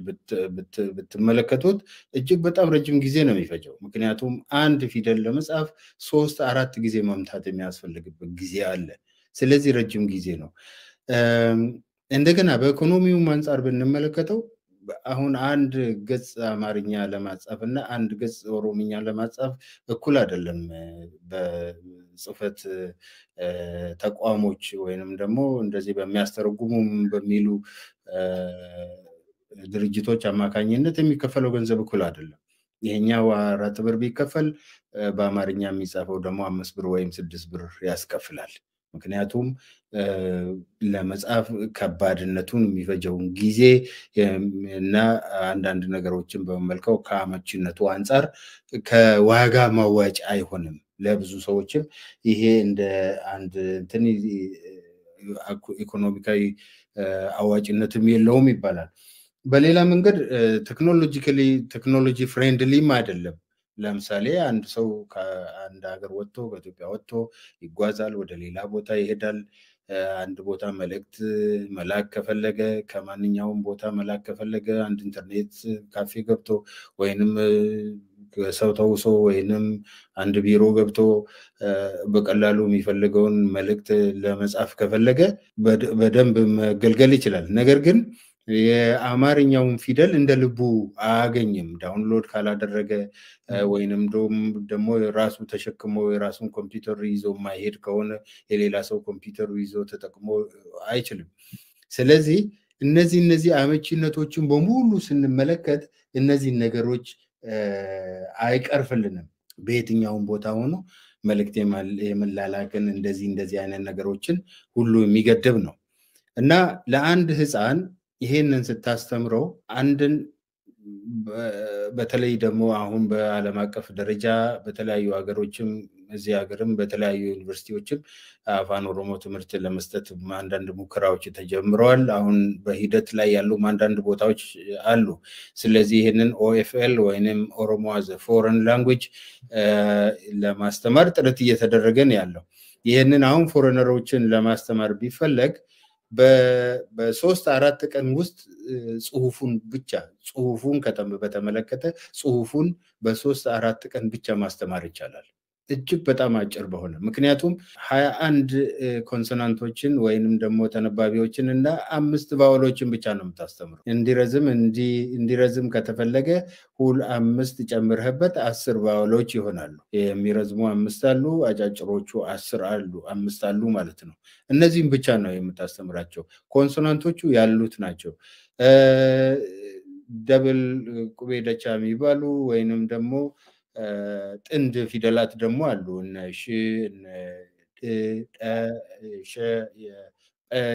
Speaker 2: ብትመለከቱት እጅግ በጣም ረጅም ጊዜ ነው የሚፈጀው። ምክንያቱም አንድ ፊደል ለመጻፍ 3-4 ጊዜ መምታት የሚያስፈልግበት ጊዜ አለ። ስለዚህ ረጅም ጊዜ ነው። እንደገና በኢኮኖሚው አንፃር ብንመለከተው አሁን አንድ ገጽ አማርኛ ለማጻፍ እና አንድ ገጽ ኦሮምኛ ለማጻፍ እኩል አይደለም። በጽህፈት ተቋሞች ወይንም ደግሞ እንደዚህ በሚያስተረጉሙም በሚሉ ድርጅቶች አማካኝነት የሚከፈለው ገንዘብ እኩል አይደለም። ይሄኛው 4 ብር ቢከፈል በአማርኛ የሚጻፈው ደግሞ 5 ብር ወይም 6 ብር ያስከፍላል። ምክንያቱም ለመጻፍ ከባድነቱን የሚፈጀውን ጊዜ እና አንዳንድ ነገሮችን በመመልከው ከአመቺነቱ አንፃር ከዋጋ ማዋጭ አይሆንም። ለብዙ ሰዎችም ይሄ እንደ አንድ እንትን ኢኮኖሚካዊ አዋጭነትም የለውም ይባላል። በሌላ መንገድ ቴክኖሎጂ ፍሬንድሊም አይደለም። ለምሳሌ አንድ ሰው ከአንድ ሀገር ወጥቶ በኢትዮጵያ ወጥቶ ይጓዛል፣ ወደ ሌላ ቦታ ይሄዳል። አንድ ቦታ መልእክት መላክ ከፈለገ ከማንኛውም ቦታ መላክ ከፈለገ አንድ ኢንተርኔት ካፌ ገብቶ ወይንም ሰው ተውሶ ወይንም አንድ ቢሮ ገብቶ በቀላሉ የሚፈልገውን መልእክት ለመጻፍ ከፈለገ በደንብ መገልገል ይችላል። ነገር ግን የአማርኛውን ፊደል እንደ ልቡ አያገኝም። ዳውንሎድ ካላደረገ ወይንም ደግሞ ራሱ ተሸክሞ የራሱን ኮምፒውተር ይዞ ማይሄድ ከሆነ የሌላ ሰው ኮምፒውተር ይዞ ተጠቅሞ አይችልም። ስለዚህ እነዚህ አመቺነቶችን በሙሉ ስንመለከት እነዚህ ነገሮች አይቀርፍልንም። በየትኛውም ቦታ ሆኖ መልእክት የመላላክን እንደዚህ አይነት ነገሮችን ሁሉ የሚገድብ ነው እና ለአንድ ህፃን ይሄንን ስታስተምረው አንድን በተለይ ደግሞ አሁን በዓለም አቀፍ ደረጃ በተለያዩ ሀገሮችም እዚህ ሀገርም በተለያዩ ዩኒቨርሲቲዎችም አፋን ኦሮሞ ትምህርት ለመስጠት አንዳንድ ሙከራዎች ተጀምረዋል። አሁን በሂደት ላይ ያሉ አንዳንድ ቦታዎች አሉ። ስለዚህ ይሄንን ኦኤፍኤል ወይንም ኦሮሞ አዝ ፎረን ላንጉዌጅ ለማስተማር ጥረት እየተደረገ ነው ያለው። ይሄንን አሁን ፎረነሮችን ለማስተማር ቢፈለግ በ3-4 ቀን ውስጥ ጽሁፉን በተመለከተ ጽሁፉን በ3-4 ቀን ብቻ ማስተማር ይቻላል። እጅግ በጣም አጭር በሆነ ምክንያቱም 21 ኮንሶናንቶችን ወይንም ደግሞ ተነባቢዎችን እና 5 ቫወሎችን ብቻ ነው የምታስተምረው። እንዲረዝም ከተፈለገ 5 ጨምረህበት 10 ቫወሎች ይሆናሉ። የሚረዝሙ 5 አሉ፣ አጫጭሮቹ 5 አሉ ማለት ነው። እነዚህም ብቻ ነው የምታስተምራቸው። ኮንሶናንቶቹ ያሉት ናቸው። ደብል ቁቤ ደቻ የሚባሉ ወይንም ደግሞ ጥንድ ፊደላት ደግሞ አሉ። እነ ሽ እነ ሸ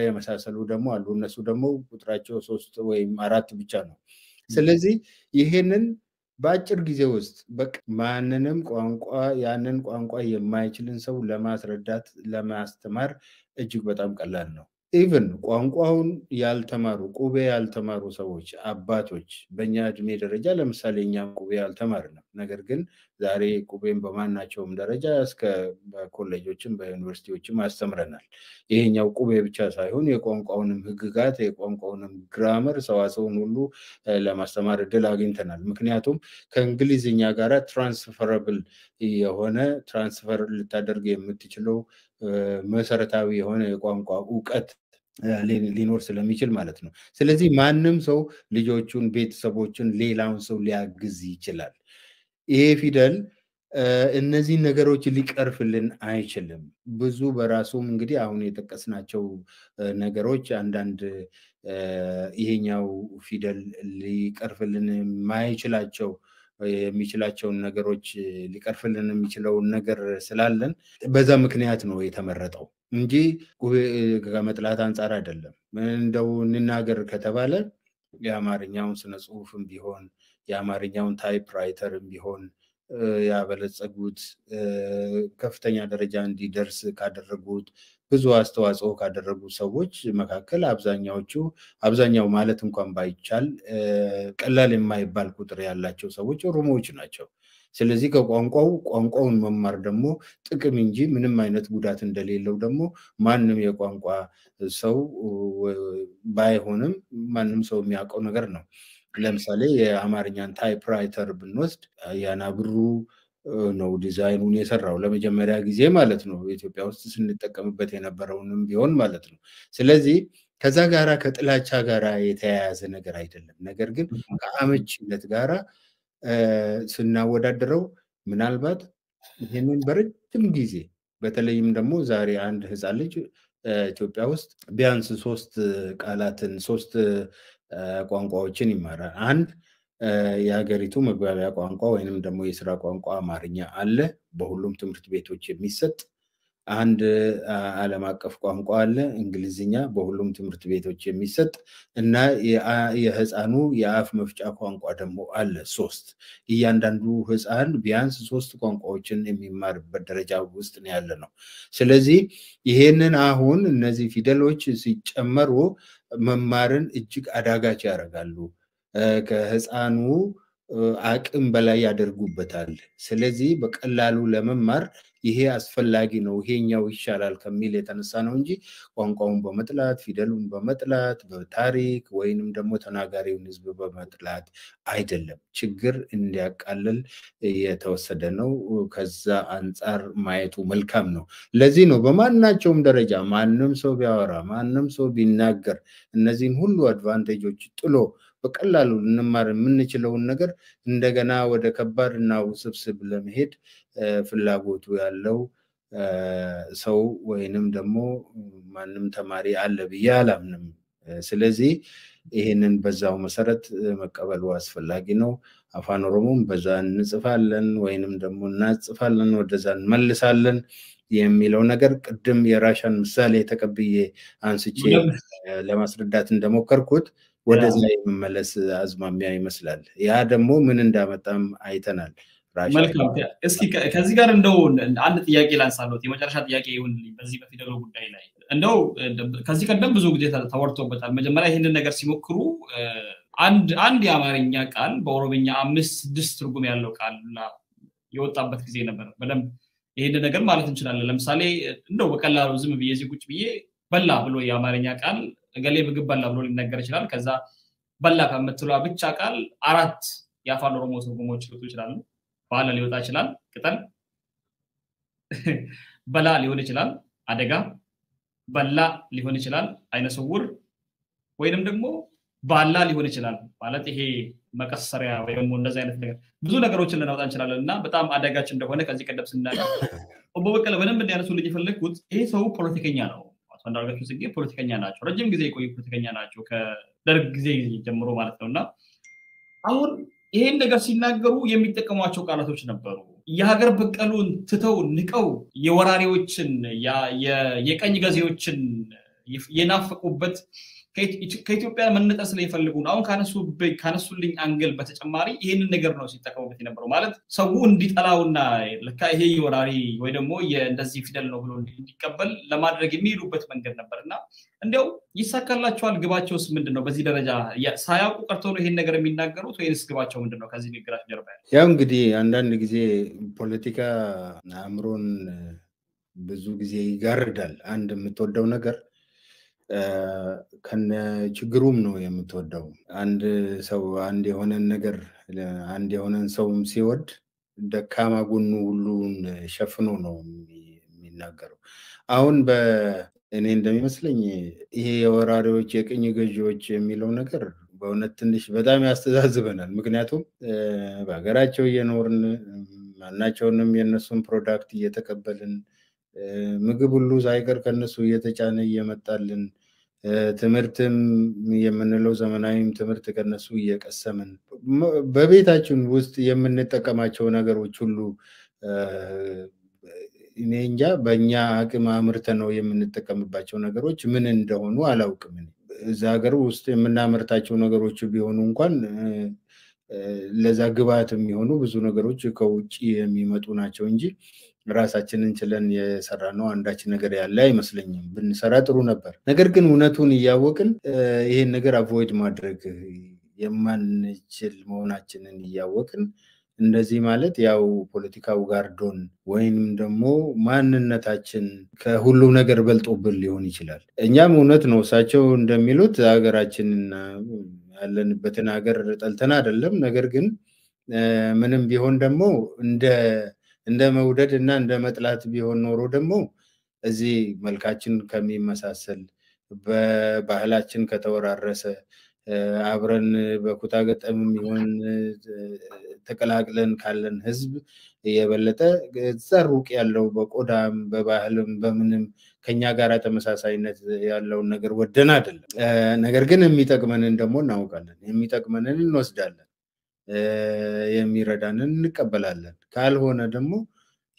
Speaker 2: የመሳሰሉ ደግሞ አሉ። እነሱ ደግሞ ቁጥራቸው 3 ወይም 4 ብቻ ነው። ስለዚህ ይሄንን በአጭር ጊዜ ውስጥ ማንንም ያንን ቋንቋ የማይችልን ሰው ለማስረዳት ለማስተማር እጅግ በጣም ቀላል ነው። ኢቭን ቋንቋውን ያልተማሩ ቁቤ ያልተማሩ ሰዎች አባቶች በእኛ እድሜ ደረጃ ለምሳሌ እኛም ቁቤ ያልተማርንም፣ ነገር ግን ዛሬ ቁቤን በማናቸውም ደረጃ እስከ በኮሌጆችም በዩኒቨርሲቲዎችም አስተምረናል። ይሄኛው ቁቤ ብቻ ሳይሆን የቋንቋውንም ህግጋት የቋንቋውንም ግራመር ሰዋሰውን ሁሉ ለማስተማር እድል አግኝተናል። ምክንያቱም ከእንግሊዝኛ ጋር ትራንስፈረብል የሆነ ትራንስፈር ልታደርግ የምትችለው መሰረታዊ የሆነ የቋንቋ እውቀት ሊኖር ስለሚችል ማለት ነው። ስለዚህ ማንም ሰው ልጆቹን፣ ቤተሰቦችን፣ ሌላውን ሰው ሊያግዝ ይችላል። ይሄ ፊደል እነዚህ ነገሮች ሊቀርፍልን አይችልም። ብዙ በራሱም እንግዲህ አሁን የጠቀስናቸው ነገሮች አንዳንድ ይሄኛው ፊደል ሊቀርፍልን የማይችላቸው የሚችላቸውን ነገሮች ሊቀርፍልን የሚችለውን ነገር ስላለን በዛ ምክንያት ነው የተመረጠው እንጂ ከመጥላት አንፃር አይደለም። እንደው እንናገር ከተባለ የአማርኛውን ስነ ጽሁፍም ቢሆን የአማርኛውን ታይፕራይተርም ቢሆን ያበለጸጉት ከፍተኛ ደረጃ እንዲደርስ ካደረጉት ብዙ አስተዋጽኦ ካደረጉ ሰዎች መካከል አብዛኛው ማለት እንኳን ባይቻል ቀላል የማይባል ቁጥር ያላቸው ሰዎች ኦሮሞዎች ናቸው። ስለዚህ ቋንቋውን መማር ደግሞ ጥቅም እንጂ ምንም አይነት ጉዳት እንደሌለው ደግሞ ማንም የቋንቋ ሰው ባይሆንም ማንም ሰው የሚያውቀው ነገር ነው። ለምሳሌ የአማርኛን ታይፕራይተር ብንወስድ አያና ብሩ ነው ዲዛይኑን የሰራው ለመጀመሪያ ጊዜ ማለት ነው። ኢትዮጵያ ውስጥ ስንጠቀምበት የነበረውንም ቢሆን ማለት ነው። ስለዚህ ከዛ ጋራ ከጥላቻ ጋራ የተያያዘ ነገር አይደለም። ነገር ግን ከአመቺነት ጋራ ስናወዳደረው ምናልባት ይህንን በረጅም ጊዜ በተለይም ደግሞ ዛሬ አንድ ህፃን ልጅ ኢትዮጵያ ውስጥ ቢያንስ 3 ቋንቋዎችን ይማራል። አንድ የሀገሪቱ መግባቢያ ቋንቋ ወይንም ደግሞ የስራ ቋንቋ አማርኛ አለ በሁሉም ትምህርት ቤቶች የሚሰጥ። አንድ ዓለም አቀፍ ቋንቋ አለ እንግሊዝኛ በሁሉም ትምህርት ቤቶች የሚሰጥ እና የህፃኑ የአፍ መፍጫ ቋንቋ ደግሞ አለ 3። እያንዳንዱ ህፃን ቢያንስ 3 ቋንቋዎችን የሚማርበት ደረጃ ውስጥ ነው ያለነው። ስለዚህ ይሄንን አሁን እነዚህ ፊደሎች ሲጨመሩ መማርን እጅግ አዳጋች ያደርጋሉ። ከህፃኑ አቅም በላይ ያደርጉበታል። ስለዚህ በቀላሉ ለመማር ይሄ አስፈላጊ ነው ይሄኛው ይሻላል ከሚል የተነሳ ነው እንጂ ቋንቋውን በመጥላት ፊደሉን በመጥላት በታሪክ ወይንም ደግሞ ተናጋሪውን ህዝብ በመጥላት አይደለም። ችግር እንዲያቃልል የተወሰደ ነው። ከዛ አንፃር ማየቱ መልካም ነው። ለዚህ ነው በማናቸውም ደረጃ ማንም ሰው ቢያወራ ማንም ሰው ቢናገር እነዚህን ሁሉ አድቫንቴጆች ጥሎ በቀላሉ ልንማር የምንችለውን ነገር እንደገና ወደ ከባድና ውስብስብ ለመሄድ ፍላጎቱ ያለው ሰው ወይንም ደግሞ ማንም ተማሪ አለ ብዬ አላምንም። ስለዚህ ይሄንን በዛው መሰረት መቀበሉ አስፈላጊ ነው። አፋን ኦሮሞም በዛ እንጽፋለን ወይንም ደግሞ እናጽፋለን ወደዛ እንመልሳለን የሚለው ነገር ቅድም የራሻን ምሳሌ ተቀብዬ አንስቼ ለማስረዳት እንደሞከርኩት ወደዛ የመመለስ አዝማሚያ ይመስላል። ያ ደግሞ ምን እንዳመጣም አይተናል።
Speaker 1: መልካም እስኪ ከዚህ ጋር እንደው አንድ ጥያቄ ላንሳሎት የመጨረሻ ጥያቄ ይሁን በዚህ በፊደሉ ጉዳይ ላይ እንደው ከዚህ ቀደም ብዙ ጊዜ ተወርቶበታል። መጀመሪያ ይሄንን ነገር ሲሞክሩ አንድ የአማርኛ ቃል በኦሮምኛ 5-6 ትርጉም ያለው ቃል የወጣበት ጊዜ ነበር። በደንብ ይሄንን ነገር ማለት እንችላለን። ለምሳሌ እንደው በቀላሉ ዝም ብዬ እዚህ ቁጭ ብዬ በላ ብሎ የአማርኛ ቃል ገሌ ምግብ በላ ብሎ ሊነገር ይችላል። ከዛ በላ ከምትሏ ብቻ ቃል 4 የአፋን ኦሮሞ ትርጉሞች ሊወጡ ይችላሉ። ባለ ሊወጣ ይችላል፣ ቅጠል በላ ሊሆን ይችላል፣ አደጋ በላ ሊሆን ይችላል፣ አይነ ስውር ወይንም ደግሞ ባላ ሊሆን ይችላል። ማለት ይሄ መቀሰሪያ ወይም እንደዚህ አይነት ነገር ብዙ ነገሮችን ልናወጣ እንችላለን እና በጣም አደጋች እንደሆነ ከዚህ ቀደም ስናገር በበቀለ በደንብ እንዲያነሱ ልጅ የፈለግኩት ይሄ ሰው ፖለቲከኛ ነው። አቶ አንዳርጋቸው ጽጌ ፖለቲከኛ ናቸው። ረጅም ጊዜ የቆዩ ፖለቲከኛ ናቸው ከደርግ ጊዜ ጀምሮ ማለት ነውና አሁን ይሄን ነገር ሲናገሩ የሚጠቀሟቸው ቃላቶች ነበሩ። የሀገር በቀሉን ትተው ንቀው የወራሪዎችን የቀኝ ገዢዎችን የናፈቁበት ከኢትዮጵያ መነጠል ስለሚፈልጉ አሁን ካነሱልኝ አንግል በተጨማሪ ይሄንን ነገር ነው ሲጠቀሙበት የነበረው። ማለት ሰው እንዲጠላውና ለካ ይሄ ወራሪ ወይ ደግሞ እንደዚህ ፊደል ነው ብሎ እንዲቀበል ለማድረግ የሚሄዱበት መንገድ ነበርና እንደው ይሳካላቸዋል? ግባቸውስ ምንድነው? በዚህ ደረጃ ሳያውቁ ቀርተው ነው ይሄን ነገር የሚናገሩት ወይስ ግባቸው ምንድነው? ከዚህ ንግግራቸው ጀርባ
Speaker 2: ያው እንግዲህ አንዳንድ ጊዜ ፖለቲካ አእምሮን ብዙ ጊዜ ይጋርዳል። አንድ የምትወደው ነገር ከነ ችግሩም ነው የምትወደው። አንድ ሰው አንድ የሆነን ነገር አንድ የሆነን ሰውም ሲወድ ደካማ ጎኑ ሁሉን ሸፍኖ ነው የሚናገረው። አሁን እኔ እንደሚመስለኝ ይሄ የወራሪዎች የቅኝ ገዢዎች የሚለው ነገር በእውነት ትንሽ በጣም ያስተዛዝበናል። ምክንያቱም በሀገራቸው እየኖርን ማናቸውንም የነሱን ፕሮዳክት እየተቀበልን ምግብ ሁሉ ሳይቀር ከነሱ እየተጫነ እየመጣልን ትምህርትም የምንለው ዘመናዊም ትምህርት ከነሱ እየቀሰምን በቤታችን ውስጥ የምንጠቀማቸው ነገሮች ሁሉ እኔ እንጃ በእኛ አቅም አምርተን ነው የምንጠቀምባቸው ነገሮች ምን እንደሆኑ አላውቅም። እዛ ሀገር ውስጥ የምናመርታቸው ነገሮች ቢሆኑ እንኳን ለዛ ግብአት የሚሆኑ ብዙ ነገሮች ከውጪ የሚመጡ ናቸው እንጂ ራሳችንን ችለን የሰራነው አንዳች ነገር ያለ አይመስለኝም። ብንሰራ ጥሩ ነበር። ነገር ግን እውነቱን እያወቅን ይሄን ነገር አቮይድ ማድረግ የማንችል መሆናችንን እያወቅን እንደዚህ ማለት ያው ፖለቲካው ጋርዶን ወይንም ደግሞ ማንነታችን ከሁሉ ነገር በልጦብን ሊሆን ይችላል። እኛም እውነት ነው እሳቸው እንደሚሉት ሀገራችንን ያለንበትን ሀገር ጠልተን አይደለም። ነገር ግን ምንም ቢሆን ደግሞ እንደ መውደድ እና እንደ መጥላት ቢሆን ኖሮ ደግሞ እዚህ መልካችን ከሚመሳሰል በባህላችን ከተወራረሰ አብረን በኩታ ገጠምም ይሁን ተቀላቅለን ካለን ህዝብ የበለጠ ሩቅ ያለው በቆዳም በባህልም በምንም ከኛ ጋር ተመሳሳይነት ያለው ነገር ወደን አይደለም። ነገር ግን የሚጠቅመንን ደግሞ እናውቃለን፣ የሚጠቅመንን እንወስዳለን፣ የሚረዳንን እንቀበላለን። ካልሆነ ደግሞ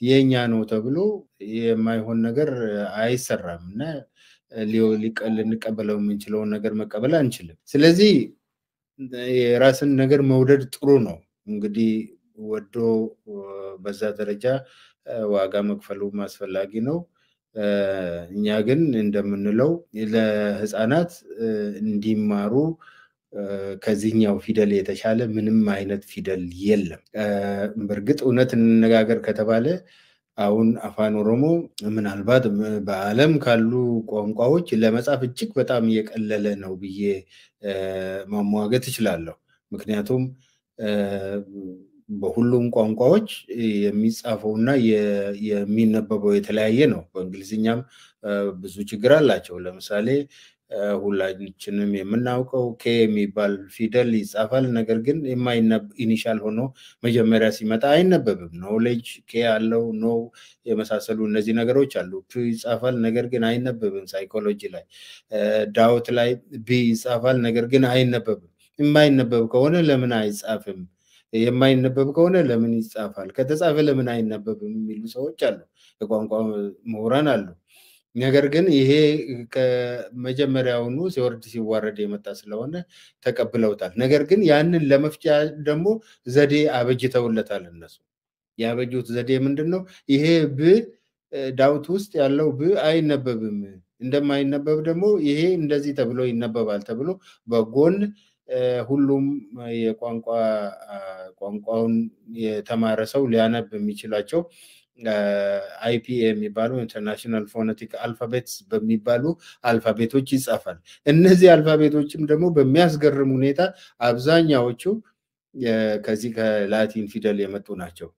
Speaker 2: የኛ ነው ተብሎ የማይሆን ነገር አይሰራም እና ልንቀበለው የምንችለውን ነገር መቀበል አንችልም። ስለዚህ የራስን ነገር መውደድ ጥሩ ነው። እንግዲህ ወዶ በዛ ደረጃ ዋጋ መክፈሉ አስፈላጊ ነው። እኛ ግን እንደምንለው ለህፃናት እንዲማሩ ከዚህኛው ፊደል የተሻለ ምንም አይነት ፊደል የለም። በእርግጥ እውነት እንነጋገር ከተባለ አሁን አፋን ኦሮሞ ምናልባት በዓለም ካሉ ቋንቋዎች ለመጻፍ እጅግ በጣም የቀለለ ነው ብዬ ማሟገት እችላለሁ። ምክንያቱም በሁሉም ቋንቋዎች የሚጻፈውና የሚነበበው የተለያየ ነው። በእንግሊዝኛም ብዙ ችግር አላቸው። ለምሳሌ ሁላችንም የምናውቀው ኬ የሚባል ፊደል ይጻፋል። ነገር ግን ኢኒሻል ሆኖ መጀመሪያ ሲመጣ አይነበብም። ኖሌጅ ኬ አለው፣ ኖ የመሳሰሉ እነዚህ ነገሮች አሉ። ፒ ይጻፋል፣ ነገር ግን አይነበብም። ሳይኮሎጂ ላይ ዳውት ላይ ቢ ይጻፋል፣ ነገር ግን አይነበብም። የማይነበብ ከሆነ ለምን አይጻፍም? የማይነበብ ከሆነ ለምን ይጻፋል? ከተጻፈ ለምን አይነበብም? የሚሉ ሰዎች አሉ፣ የቋንቋ ምሁራን አሉ። ነገር ግን ይሄ ከመጀመሪያውኑ ሲወርድ ሲዋረድ የመጣ ስለሆነ ተቀብለውታል። ነገር ግን ያንን ለመፍቻ ደግሞ ዘዴ አበጅተውለታል። እነሱ ያበጁት ዘዴ ምንድነው? ይሄ ብ ዳውት ውስጥ ያለው ብ አይነበብም። እንደማይነበብ ደግሞ ይሄ እንደዚህ ተብሎ ይነበባል ተብሎ በጎን ሁሉም ቋንቋውን የተማረ ሰው ሊያነብ የሚችላቸው አይፒኤ የሚባሉ ኢንተርናሽናል ፎነቲክ አልፋቤትስ በሚባሉ አልፋቤቶች ይጻፋል። እነዚህ አልፋቤቶችም ደግሞ በሚያስገርም ሁኔታ አብዛኛዎቹ ከዚህ ከላቲን ፊደል የመጡ ናቸው።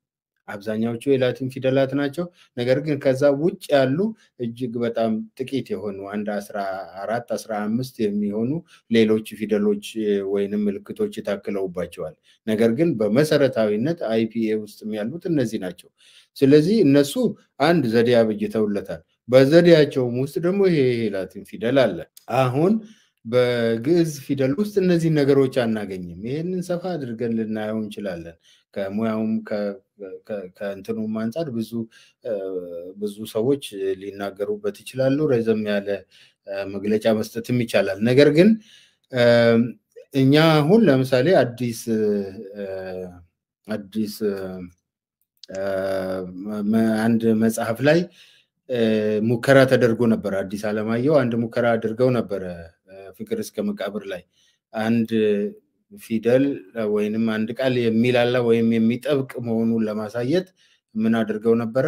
Speaker 2: አብዛኛዎቹ የላቲን ፊደላት ናቸው። ነገር ግን ከዛ ውጭ ያሉ እጅግ በጣም ጥቂት የሆኑ አንድ 14 15 የሚሆኑ ሌሎች ፊደሎች ወይንም ምልክቶች ታክለውባቸዋል። ነገር ግን በመሰረታዊነት አይፒኤ ውስጥ ያሉት እነዚህ ናቸው። ስለዚህ እነሱ አንድ ዘዴ አበጅተውለታል። በዘዴያቸውም ውስጥ ደግሞ ይሄ ላቲን ፊደል አለ። አሁን በግዕዝ ፊደል ውስጥ እነዚህ ነገሮች አናገኝም። ይሄንን ሰፋ አድርገን ልናየው እንችላለን። ከሙያውም ከእንትኑም አንፃር ብዙ ሰዎች ሊናገሩበት ይችላሉ። ረዘም ያለ መግለጫ መስጠትም ይቻላል። ነገር ግን እኛ አሁን ለምሳሌ አዲስ አንድ መጽሐፍ ላይ ሙከራ ተደርጎ ነበር። አዲስ አለማየሁ አንድ ሙከራ አድርገው ነበር። ፍቅር እስከ መቃብር ላይ አንድ ፊደል ወይንም አንድ ቃል የሚላላ ወይም የሚጠብቅ መሆኑን ለማሳየት ምን አድርገው ነበር?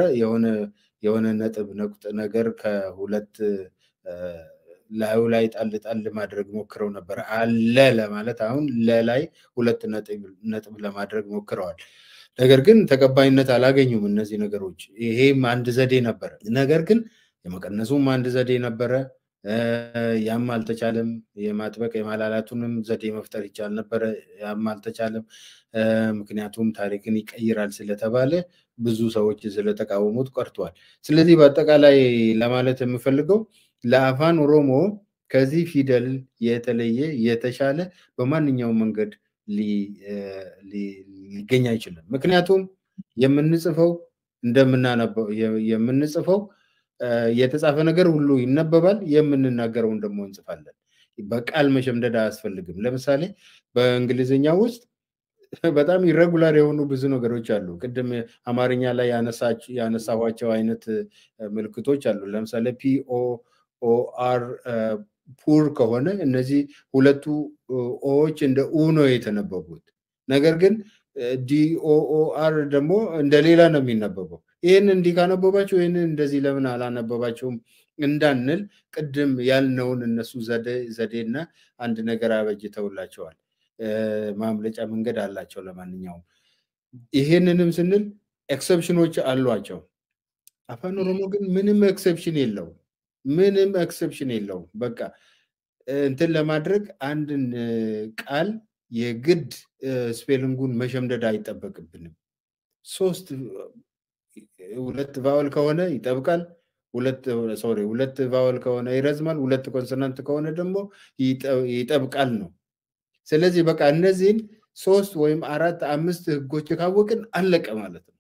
Speaker 2: የሆነ ነጥብ ነገር ከሁለት ላዩ ላይ ጣል ማድረግ ሞክረው ነበር። አለ ለማለት አሁን ለላይ ሁለት ነጥብ ለማድረግ ሞክረዋል። ነገር ግን ተቀባይነት አላገኙም እነዚህ ነገሮች። ይሄም አንድ ዘዴ ነበር። ነገር ግን የመቀነሱም አንድ ዘዴ ነበረ። ያም አልተቻለም። የማጥበቅ የማላላቱንም ዘዴ መፍጠር ይቻል ነበር። ያም አልተቻለም። ምክንያቱም ታሪክን ይቀይራል ስለተባለ ብዙ ሰዎች ስለተቃወሙት ቀርቷል። ስለዚህ በአጠቃላይ ለማለት የምፈልገው ለአፋን ኦሮሞ ከዚህ ፊደል የተለየ የተሻለ በማንኛውም መንገድ ሊገኝ አይችልም። ምክንያቱም የምንጽፈው እንደምናነበው የምንጽፈው የተጻፈ ነገር ሁሉ ይነበባል፣ የምንናገረውን ደግሞ እንጽፋለን። በቃል መሸምደድ አያስፈልግም። ለምሳሌ በእንግሊዝኛ ውስጥ በጣም ኢሬጉላር የሆኑ ብዙ ነገሮች አሉ። ቅድም አማርኛ ላይ ያነሳኋቸው አይነት ምልክቶች አሉ። ለምሳሌ POOR ፑር ከሆነ እነዚህ ሁለቱ ኦዎች እንደ ኡ ነው የተነበቡት። ነገር ግን DOOR ደግሞ እንደሌላ ነው የሚነበበው። ይህን እንዲህ ካነበባቸው ይህንን እንደዚህ ለምን አላነበባቸውም እንዳንል ቅድም ያልነውን እነሱ ዘዴና አንድ ነገር አበጅተውላቸዋል። ማምለጫ መንገድ አላቸው። ለማንኛውም ይሄንንም ስንል ኤክሰፕሽኖች አሏቸው። አፋን ኦሮሞ ግን ምንም ኤክሰፕሽን የለውም። ምንም ኤክሰፕሽን የለውም። በቃ እንትን ለማድረግ አንድን ቃል የግድ ስፔሊንጉን መሸምደድ አይጠበቅብንም። ሁለት ቫወል ከሆነ ይጠብቃል፣ ሁለት ቫወል ከሆነ ይረዝማል፣ ሁለት ኮንሶናንት ከሆነ ደግሞ ይጠብቃል ነው። ስለዚህ በቃ እነዚህን 3 ወይም 4 5 ህጎች ካወቅን አለቀ ማለት ነው።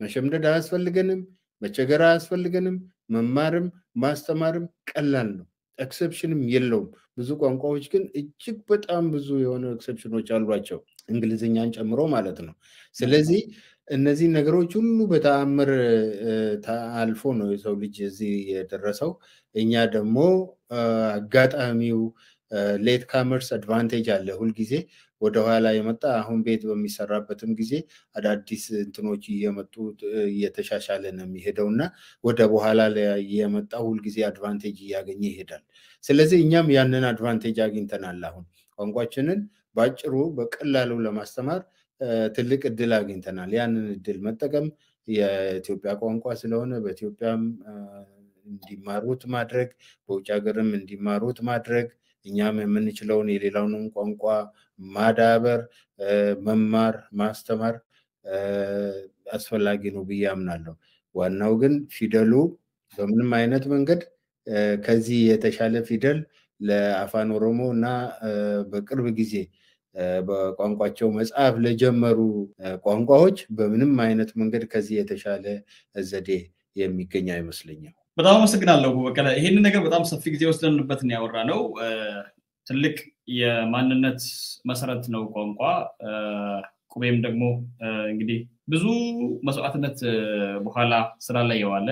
Speaker 2: መሸምደድ አያስፈልገንም፣ መቸገር አያስፈልገንም። መማርም ማስተማርም ቀላል ነው። ኤክሰፕሽንም የለውም። ብዙ ቋንቋዎች ግን እጅግ በጣም ብዙ የሆኑ ኤክሰፕሽኖች አሏቸው፣ እንግሊዝኛን ጨምሮ ማለት ነው። ስለዚህ እነዚህ ነገሮች ሁሉ በተአምር አልፎ ነው የሰው ልጅ እዚህ የደረሰው። እኛ ደግሞ አጋጣሚው ሌት ካመርስ አድቫንቴጅ አለ። ሁልጊዜ ወደ ኋላ የመጣ አሁን ቤት በሚሰራበትም ጊዜ አዳዲስ እንትኖች እየመጡ እየተሻሻለ ነው የሚሄደውና ወደ በኋላ ላይ የመጣ ሁልጊዜ አድቫንቴጅ እያገኘ ይሄዳል። ስለዚህ እኛም ያንን አድቫንቴጅ አግኝተናል። አሁን ቋንቋችንን ባጭሩ በቀላሉ ለማስተማር ትልቅ እድል አግኝተናል። ያንን እድል መጠቀም የኢትዮጵያ ቋንቋ ስለሆነ በኢትዮጵያም እንዲማሩት ማድረግ፣ በውጭ ሀገርም እንዲማሩት ማድረግ፣ እኛም የምንችለውን የሌላውንም ቋንቋ ማዳበር፣ መማር፣ ማስተማር አስፈላጊ ነው ብዬ አምናለሁ። ዋናው ግን ፊደሉ በምንም አይነት መንገድ ከዚህ የተሻለ ፊደል ለአፋን ኦሮሞ እና በቅርብ ጊዜ በቋንቋቸው መጽሐፍ ለጀመሩ ቋንቋዎች በምንም አይነት መንገድ ከዚህ የተሻለ ዘዴ የሚገኝ አይመስለኝም።
Speaker 1: በጣም አመሰግናለሁ በቀለ። ይሄንን ነገር በጣም ሰፊ ጊዜ ወስደንበት ነው ያወራነው። ትልቅ የማንነት መሰረት ነው ቋንቋ። ቁቤም ደግሞ እንግዲህ ብዙ መስዋዕትነት በኋላ ስራ ላይ የዋለ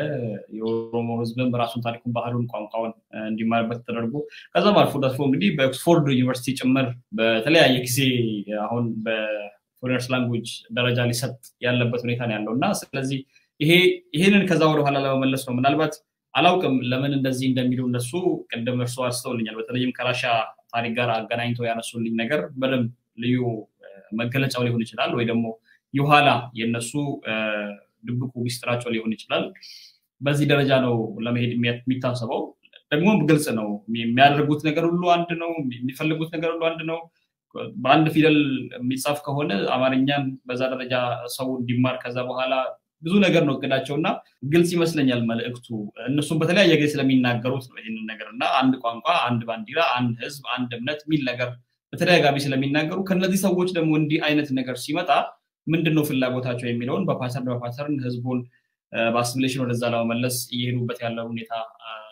Speaker 1: የኦሮሞ ህዝብም ራሱን ታሪኩን፣ ባህሉን፣ ቋንቋውን እንዲማርበት ተደርጎ ከዛም አልፎ ደግሞ እንግዲህ በኦክስፎርድ ዩኒቨርሲቲ ጭምር በተለያየ ጊዜ አሁን በፎሬነርስ ላንጉዌጅ ደረጃ ሊሰጥ ያለበት ሁኔታ ነው ያለውና ስለዚህ ይሄንን ከዛ ወደ ኋላ ለመመለስ ነው። ምናልባት አላውቅም ለምን እንደዚህ እንደሚሉ እነሱ ቅድም እርሱ አስተውልኛል። በተለይም ከራሻ ታሪክ ጋር አገናኝተው ያነሱልኝ ነገር በደንብ ልዩ መገለጫው ሊሆን ይችላል ወይ ደግሞ የኋላ የነሱ ድብቁ ሚስጥራቸው ሊሆን ይችላል። በዚህ ደረጃ ነው ለመሄድ የሚታሰበው። ደግሞ ግልጽ ነው የሚያደርጉት ነገር ሁሉ አንድ ነው፣ የሚፈልጉት ነገር ሁሉ አንድ ነው። በአንድ ፊደል የሚጻፍ ከሆነ አማርኛን በዛ ደረጃ ሰው እንዲማር ከዛ በኋላ ብዙ ነገር ነው እቅዳቸውና ግልጽ ይመስለኛል መልእክቱ። እነሱም በተለያየ ጊዜ ስለሚናገሩት ነው ይሄንን ነገርና አንድ ቋንቋ፣ አንድ ባንዲራ፣ አንድ ህዝብ፣ አንድ እምነት የሚል ነገር በተደጋጋሚ ስለሚናገሩ ከነዚህ ሰዎች ደግሞ እንዲህ አይነት ነገር ሲመጣ ምንድነው ፍላጎታቸው የሚለውን በፓተርን ህዝቡን በአሲሚሌሽን ወደዛ ለመመለስ እየሄዱበት ያለው ሁኔታ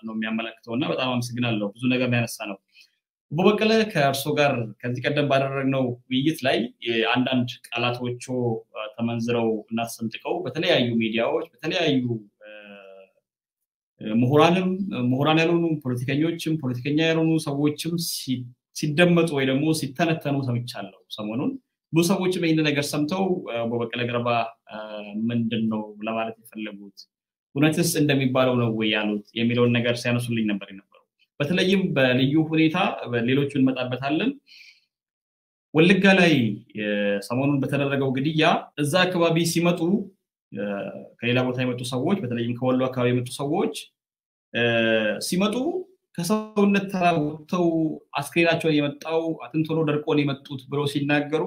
Speaker 1: ነው የሚያመለክተውና በጣም አመሰግናለሁ። ብዙ ነገር ያነሳ ነው። በበቀለ ከእርሶ ጋር ከዚህ ቀደም ባደረግነው ውይይት ላይ አንዳንድ ቃላቶቹ ተመንዝረው እና ተሰንጥቀው በተለያዩ ሚዲያዎች በተለያዩ ምሁራን ያልሆኑ ፖለቲከኞችም ፖለቲከኛ ያልሆኑ ሰዎችም ሲደመጡ ወይ ደግሞ ሲተነተኑ ሰምቻለሁ ሰሞኑን። ብዙ ሰዎችም ይሄን ነገር ሰምተው በበቀለ ገርባ ምንድነው ለማለት የፈለጉት እውነትስ እንደሚባለው ነው ወይ ያሉት የሚለውን ነገር ሲያነሱልኝ ነበር የነበረው። በተለይም በልዩ ሁኔታ በሌሎቹን መጣበታለን። ወልጋ ላይ ሰሞኑን በተደረገው ግድያ እዛ አካባቢ ሲመጡ ከሌላ ቦታ የመጡ ሰዎች በተለይም ከወሎ አካባቢ የመጡ ሰዎች ሲመጡ ከሰውነት ተራውተው አስክሬናቸው የመጣው አጥንት ሆኖ ደርቆ ነው የመጡት ብለው ሲናገሩ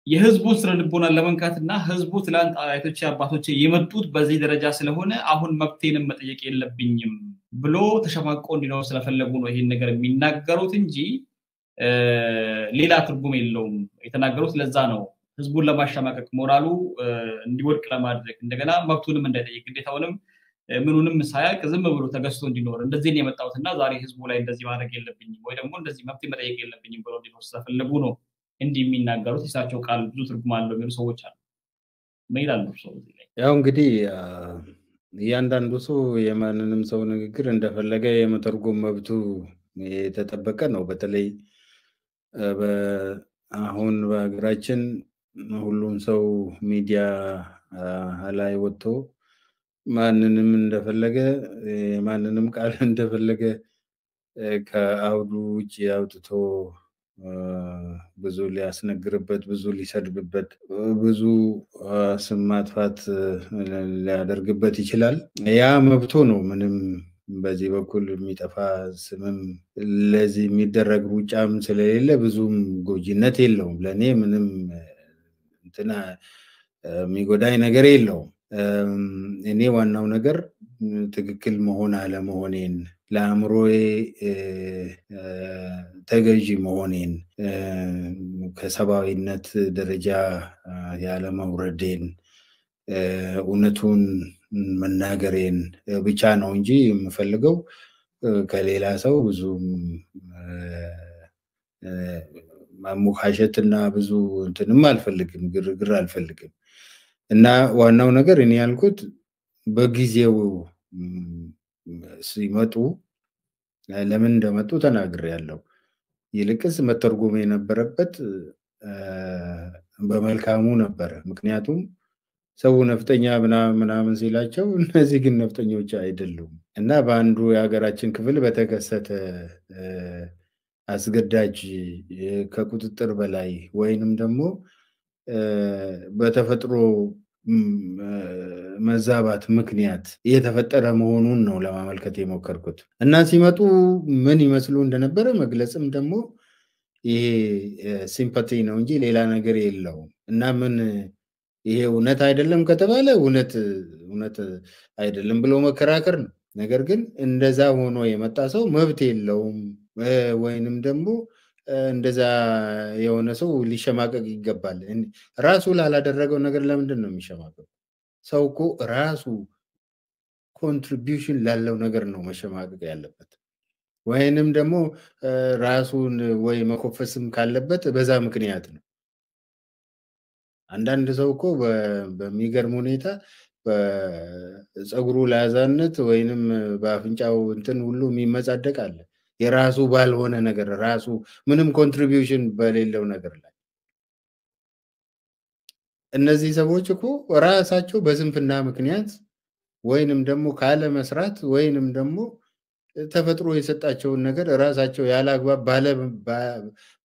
Speaker 1: የህዝቡን ስነ ልቦናን ለመንካትና ህዝቡ ትላንት አያቶቼ አባቶቼ የመጡት በዚህ ደረጃ ስለሆነ አሁን መብቴንም መጠየቅ የለብኝም ብሎ ተሸማቆ እንዲኖር ስለፈለጉ ነው ይሄን ነገር የሚናገሩት እንጂ ሌላ ትርጉም የለውም። የተናገሩት ለዛ ነው ህዝቡን ለማሸማቀቅ ሞራሉ እንዲወድቅ ለማድረግ እንደገና መብቱንም እንዳይጠይቅ ግዴታውንም ምኑንም ሳያውቅ ዝም ብሎ ተገዝቶ እንዲኖር እንደዚህ ነው የመጣሁትና ዛሬ ህዝቡ ላይ እንደዚህ ማድረግ የለብኝም ወይ ደግሞ እንደዚህ መብት መጠየቅ የለብኝም ብሎ እንዲኖር ስለፈለጉ ነው እንዲህ የሚናገሩት። የሳቸው ቃል ብዙ ትርጉም አለው የሚሉ ሰዎች አሉ። ምን ይላሉ ሰው እዚህ ላይ?
Speaker 2: ያው እንግዲህ እያንዳንዱ ሰው የማንንም ሰው ንግግር እንደፈለገ የመተርጎም መብቱ የተጠበቀ ነው። በተለይ አሁን በሀገራችን ሁሉም ሰው ሚዲያ ላይ ወጥቶ ማንንም እንደፈለገ ማንንም ቃል እንደፈለገ ከአውዱ ውጭ አውጥቶ ብዙ ሊያስነግርበት፣ ብዙ ሊሰድብበት፣ ብዙ ስም ማጥፋት ሊያደርግበት ይችላል። ያ መብቶ ነው። ምንም በዚህ በኩል የሚጠፋ ስምም ለዚህ የሚደረግ ሩጫም ስለሌለ ብዙም ጎጂነት የለውም። ለኔ ምንም እንትና የሚጎዳኝ ነገር የለውም። እኔ ዋናው ነገር ትክክል መሆን አለመሆኔን፣ ለአእምሮዬ ተገዢ መሆኔን፣ ከሰብአዊነት ደረጃ ያለመውረዴን፣ እውነቱን መናገሬን ብቻ ነው እንጂ የምፈልገው ከሌላ ሰው ብዙም ማሙካሸትና ብዙ እንትንም አልፈልግም፣ ግርግር አልፈልግም። እና ዋናው ነገር እኔ ያልኩት በጊዜው ሲመጡ ለምን እንደመጡ ተናግሬያለሁ። ይልቅስ መተርጎም የነበረበት በመልካሙ ነበር። ምክንያቱም ሰው ነፍጠኛ ምናምን ሲላቸው እነዚህ ግን ነፍጠኞች አይደሉም እና በአንዱ የሀገራችን ክፍል በተከሰተ አስገዳጅ ከቁጥጥር በላይ ወይንም ደግሞ በተፈጥሮ መዛባት ምክንያት የተፈጠረ መሆኑን ነው ለማመልከት የሞከርኩት። እና ሲመጡ ምን ይመስሉ እንደነበረ መግለጽም ደግሞ ይሄ ሲምፓቲ ነው እንጂ ሌላ ነገር የለውም። እና ምን ይሄ እውነት አይደለም ከተባለ እውነት አይደለም ብሎ መከራከር ነው። ነገር ግን እንደዛ ሆኖ የመጣ ሰው መብት የለውም ወይንም ደግሞ እንደዛ የሆነ ሰው ሊሸማቀቅ ይገባል። ራሱ ላላደረገው ነገር ለምንድን ነው የሚሸማቀቅ? ሰው እኮ ራሱ ኮንትሪቢዩሽን ላለው ነገር ነው መሸማቀቅ ያለበት። ወይንም ደግሞ ራሱን ወይ መኮፈስም ካለበት በዛ ምክንያት ነው። አንዳንድ ሰው እኮ በሚገርም ሁኔታ በፀጉሩ ላዛነት ወይንም በአፍንጫው እንትን ሁሉ የሚመጻደቅ አለ። የራሱ ባልሆነ ነገር ራሱ ምንም ኮንትሪቢዩሽን በሌለው ነገር ላይ። እነዚህ ሰዎች እኮ ራሳቸው በስንፍና ምክንያት ወይንም ደግሞ ካለ መስራት ወይንም ደግሞ ተፈጥሮ የሰጣቸውን ነገር ራሳቸው ያላግባብ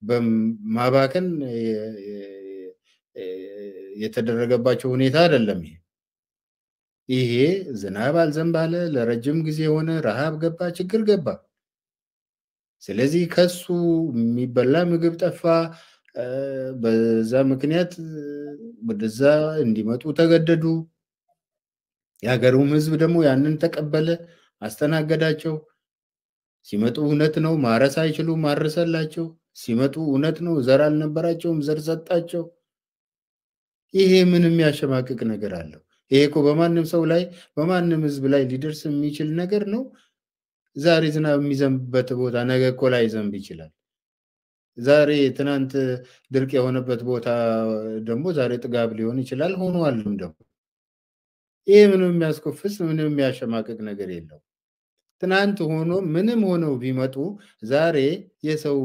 Speaker 2: በማባከን የተደረገባቸው ሁኔታ አይደለም። ይሄ ዝናብ አልዘንባለ፣ ለረጅም ጊዜ ሆነ፣ ረሃብ ገባ፣ ችግር ገባ። ስለዚህ ከሱ የሚበላ ምግብ ጠፋ። በዛ ምክንያት ወደዛ እንዲመጡ ተገደዱ። የሀገሩም ህዝብ ደግሞ ያንን ተቀበለ፣ አስተናገዳቸው። ሲመጡ እውነት ነው ማረስ አይችሉም፣ ማረሰላቸው። ሲመጡ እውነት ነው ዘር አልነበራቸውም፣ ዘር ሰጣቸው። ይሄ ምንም ያሸማቅቅ ነገር አለው? ይሄ እኮ በማንም ሰው ላይ በማንም ህዝብ ላይ ሊደርስ የሚችል ነገር ነው። ዛሬ ዝናብ የሚዘንብበት ቦታ ነገ እኮ ላይ ዘንብ ይችላል። ዛሬ ትናንት ድርቅ የሆነበት ቦታ ደግሞ ዛሬ ጥጋብ ሊሆን ይችላል፣ ሆኗልም ደግሞ። ይሄ ምንም የሚያስኮፍስ ምንም የሚያሸማቅቅ ነገር የለው። ትናንት ሆኖ ምንም ሆነው ቢመጡ ዛሬ የሰው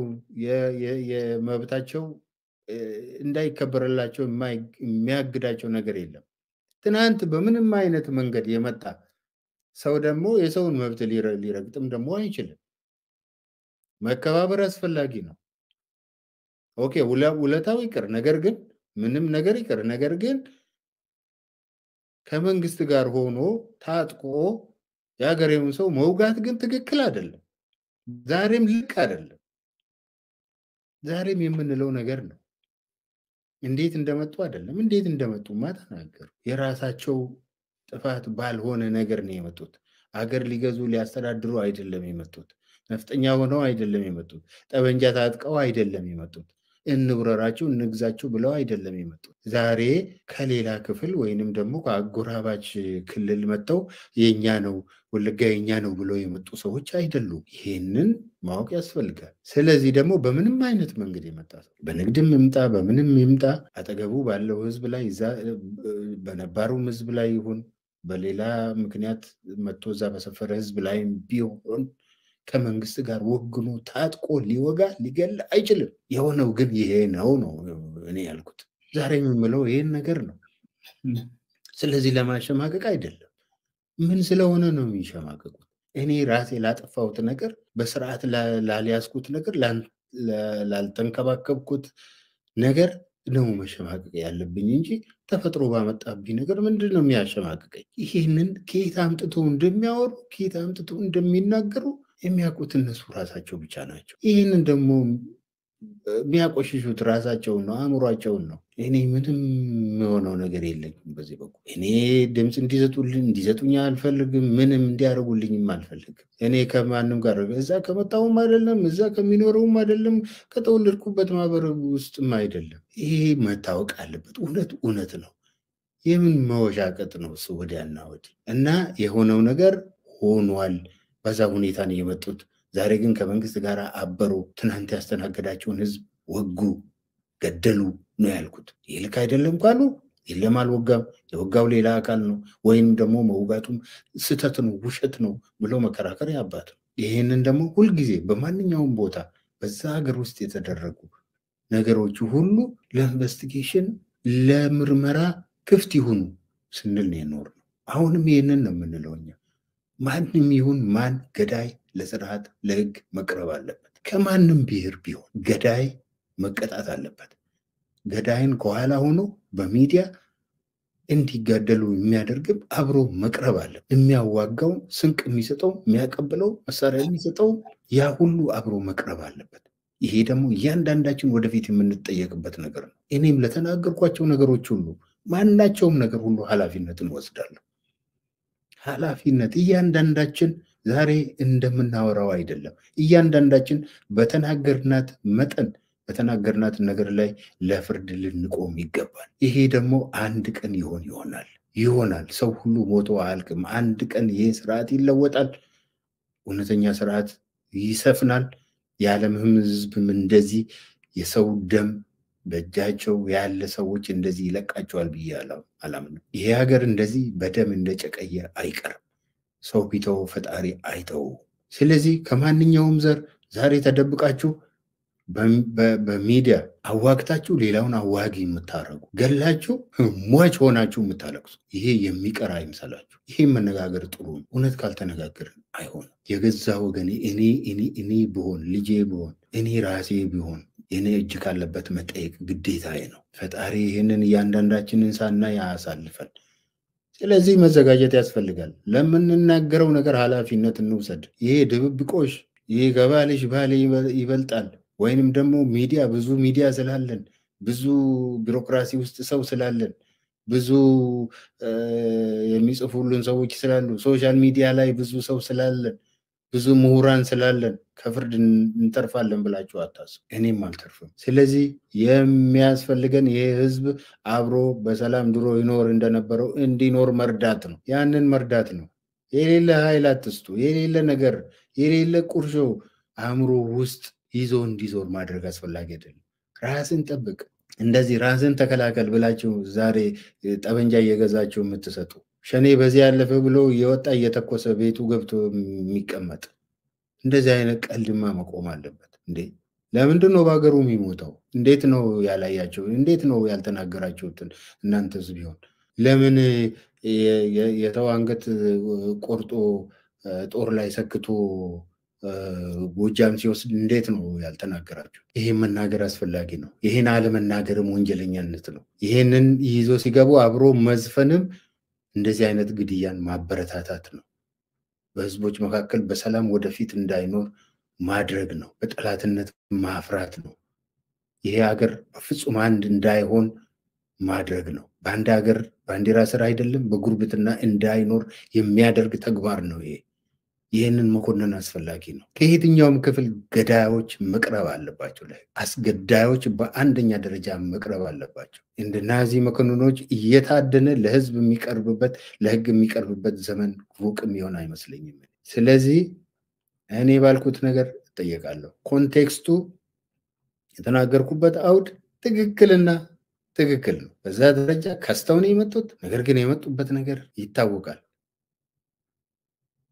Speaker 2: የመብታቸው እንዳይከበረላቸው የሚያግዳቸው ነገር የለም። ትናንት በምንም አይነት መንገድ የመጣ ሰው ደግሞ የሰውን መብት ሊረግጥም ደግሞ አይችልም። መከባበር አስፈላጊ ነው። ኦኬ ውለታው ይቅር፣ ነገር ግን ምንም ነገር ይቅር፣ ነገር ግን ከመንግስት ጋር ሆኖ ታጥቆ የሀገሬውን ሰው መውጋት ግን ትክክል አይደለም። ዛሬም ልክ አይደለም። ዛሬም የምንለው ነገር ነው። እንዴት እንደመጡ አይደለም፣ እንዴት እንደመጡማ ተናገሩ። የራሳቸው ጥፋት ባልሆነ ነገር ነው የመጡት። አገር ሊገዙ ሊያስተዳድሩ አይደለም የመጡት። ነፍጠኛ ሆነው አይደለም የመጡት። ጠበንጃ ታጥቀው አይደለም የመጡት። እንውረራቸው እንግዛቸው ብለው አይደለም የመጡት። ዛሬ ከሌላ ክፍል ወይንም ደግሞ ከአጎራባች ክልል መጥተው የኛ ነው ወለጋ የኛ ነው ብለው የመጡ ሰዎች አይደሉም። ይህንን ማወቅ ያስፈልጋል። ስለዚህ ደግሞ በምንም አይነት መንገድ የመጣ ሰው በንግድም ይምጣ በምንም ይምጣ አጠገቡ ባለው ህዝብ ላይ በነባሩም ህዝብ ላይ ይሁን በሌላ ምክንያት መጥቶ እዛ በሰፈረ ህዝብ ላይ ቢሆን ከመንግስት ጋር ወግኖ ታጥቆ ሊወጋ ሊገል አይችልም። የሆነው ግን ይሄ ነው እኔ ያልኩት። ዛሬ የምለው ይሄን ነገር ነው። ስለዚህ ለማሸማቀቅ አይደለም። ምን ስለሆነ ነው የሚሸማቀቁት? እኔ ራሴ ላጠፋሁት ነገር በስርዓት ላልያዝኩት ነገር ላልተንከባከብኩት ነገር ነው መሸማቀቅ ያለብኝ እንጂ ተፈጥሮ ባመጣብኝ ነገር ምንድን ነው የሚያሸማቅቀኝ? ይሄንን ከየት አምጥተው እንደሚያወሩ ከየት አምጥተው እንደሚናገሩ የሚያውቁት እነሱ ራሳቸው ብቻ ናቸው። ይህንን ደግሞ የሚያቆሽሹት ራሳቸውን ነው፣ አእምሯቸውን ነው። እኔ ምንም የሆነው ነገር የለኝም በዚህ በኩል። እኔ ድምፅ እንዲሰጡኝ አልፈልግም፣ ምንም እንዲያደርጉልኝም አልፈልግም። እኔ ከማንም ጋር እዛ ከመጣሁም አይደለም፣ እዛ ከሚኖረውም አይደለም፣ ከተወለድኩበት ማህበረሰብ ውስጥም አይደለም። ይሄ መታወቅ አለበት። እውነት ነው። የምን መወሻቀጥ ነው እሱ ወዲያና ወዲህ? እና የሆነው ነገር ሆኗል። በዛ ሁኔታ ነው የመጡት። ዛሬ ግን ከመንግስት ጋር አበሩ። ትናንት ያስተናገዳቸውን ህዝብ ወጉ፣ ገደሉ ነው ያልኩት። ይህ ልክ አይደለም ካሉ የለም አልወጋም፣ የወጋው ሌላ አካል ነው ወይም ደግሞ መውጋቱም ስህተት ነው ውሸት ነው ብሎ መከራከር ያባት። ይህንን ደግሞ ሁልጊዜ በማንኛውም ቦታ በዛ ሀገር ውስጥ የተደረጉ ነገሮች ሁሉ ለኢንቨስቲጌሽን ለምርመራ ክፍት ይሁኑ ስንል ነው የኖር ነው። አሁንም ይህንን ነው የምንለው እኛ። ማንም ይሁን ማን ገዳይ ለስርዓት ለህግ መቅረብ አለበት። ከማንም ብሔር ቢሆን ገዳይ መቀጣት አለበት። ገዳይን ከኋላ ሆኖ በሚዲያ እንዲጋደሉ የሚያደርግም አብሮ መቅረብ አለ። የሚያዋጋው ስንቅ የሚሰጠው የሚያቀብለው መሳሪያ የሚሰጠው ያ ሁሉ አብሮ መቅረብ አለበት። ይሄ ደግሞ እያንዳንዳችን ወደፊት የምንጠየቅበት ነገር ነው። እኔም ለተናገርኳቸው ነገሮች ሁሉ ማናቸውም ነገር ሁሉ ኃላፊነትን ወስዳለሁ። ኃላፊነት እያንዳንዳችን ዛሬ እንደምናወራው አይደለም። እያንዳንዳችን በተናገርናት መጠን በተናገርናት ነገር ላይ ለፍርድ ልንቆም ይገባል። ይሄ ደግሞ አንድ ቀን ይሆናል። ሰው ሁሉ ሞቶ አያልቅም። አንድ ቀን ይሄ ስርዓት ይለወጣል። እውነተኛ ስርዓት ይሰፍናል። የዓለምም ህዝብም እንደዚህ የሰው ደም በእጃቸው ያለ ሰዎች እንደዚህ ይለቃቸዋል ብዬ አላምንም። ይሄ ሀገር እንደዚህ በደም እንደጨቀየ አይቀርም። ሰው ቢተው ፈጣሪ አይተው። ስለዚህ ከማንኛውም ዘር ዛሬ ተደብቃችሁ በሚዲያ አዋግታችሁ ሌላውን አዋጊ የምታረጉ ገላችሁ ሟች ሆናችሁ የምታለቅሱ ይሄ የሚቀር አይምሰላችሁ። ይሄ መነጋገር ጥሩ ነው። እውነት ካልተነጋገርን አይሆንም። የገዛ ወገኔ እኔ ብሆን ልጄ ብሆን እኔ ራሴ ቢሆን የኔ እጅ ካለበት መጠየቅ ግዴታዬ ነው። ፈጣሪ ይህንን እያንዳንዳችንን ሳናይ ያሳልፈን። ስለዚህ መዘጋጀት ያስፈልጋል። ለምንናገረው ነገር ኃላፊነት እንውሰድ። ይሄ ድብብቆሽ ይሄ ከባልሽ ባል ይበልጣል ወይንም ደግሞ ብዙ ሚዲያ ስላለን ብዙ ቢሮክራሲ ውስጥ ሰው ስላለን ብዙ የሚጽፉልን ሰዎች ስላሉ ሶሻል ሚዲያ ላይ ብዙ ሰው ስላለን ብዙ ምሁራን ስላለን ከፍርድ እንተርፋለን ብላችሁ አታስቡ። እኔም አልተርፍም። ስለዚህ የሚያስፈልገን ይሄ ህዝብ አብሮ በሰላም ድሮ ይኖር እንደነበረው እንዲኖር መርዳት ነው። ያንን መርዳት ነው። የሌለ ኃይል አትስጡ። የሌለ ነገር የሌለ ቁርሾ አእምሮ ውስጥ ይዞ እንዲዞር ማድረግ አስፈላጊ አይደለም። ራስን ጠብቅ። እንደዚህ ራስን ተከላከል ብላችሁ ዛሬ ጠበንጃ እየገዛችሁ የምትሰጡ ሸኔ በዚህ ያለፈ ብሎ እየወጣ እየተኮሰ ቤቱ ገብቶ የሚቀመጥ እንደዚህ አይነት ቀልድማ መቆም አለበት እንዴ! ለምንድን ነው በሀገሩ የሚሞተው? እንዴት ነው ያላያቸው? እንዴት ነው ያልተናገራችሁትን? እናንተስ ቢሆን ለምን የተው አንገት ቆርጦ ጦር ላይ ሰክቶ ጎጃም ሲወስድ እንዴት ነው ያልተናገራችሁ? ይሄን መናገር አስፈላጊ ነው። ይሄን አለመናገርም ወንጀለኛነት ነው። ይሄንን ይዞ ሲገቡ አብሮ መዝፈንም እንደዚህ አይነት ግድያን ማበረታታት ነው። በህዝቦች መካከል በሰላም ወደፊት እንዳይኖር ማድረግ ነው። በጠላትነት ማፍራት ነው። ይሄ ሀገር በፍጹም አንድ እንዳይሆን ማድረግ ነው። በአንድ ሀገር ባንዲራ ስር አይደለም በጉርብትና እንዳይኖር የሚያደርግ ተግባር ነው ይሄ። ይህንን መኮንን አስፈላጊ ነው። ከየትኛውም ክፍል ገዳዮች መቅረብ አለባቸው። አስገዳዮች በአንደኛ ደረጃ መቅረብ አለባቸው። እንደ ናዚ መኮንኖች እየታደነ ለህዝብ የሚቀርብበት ለህግ የሚቀርብበት ዘመን ሩቅ የሚሆን አይመስለኝም። ስለዚህ እኔ ባልኩት ነገር እጠየቃለሁ። ኮንቴክስቱ የተናገርኩበት አውድ ትክክልና ትክክል ነው። በዛ ደረጃ ከስተው ነው የመጡት። ነገር ግን የመጡበት ነገር ይታወቃል።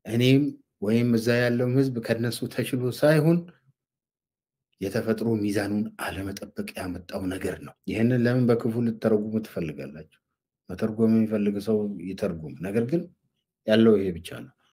Speaker 2: እኔም ወይም እዛ ያለው ህዝብ ከነሱ ተሽሎ ሳይሆን የተፈጥሮ ሚዛኑን አለመጠበቅ ያመጣው ነገር ነው። ይህንን ለምን በክፉ ልትተረጉሙ ትፈልጋላችሁ? መተርጎም የሚፈልግ ሰው ይተርጉም። ነገር ግን ያለው ይሄ ብቻ ነው።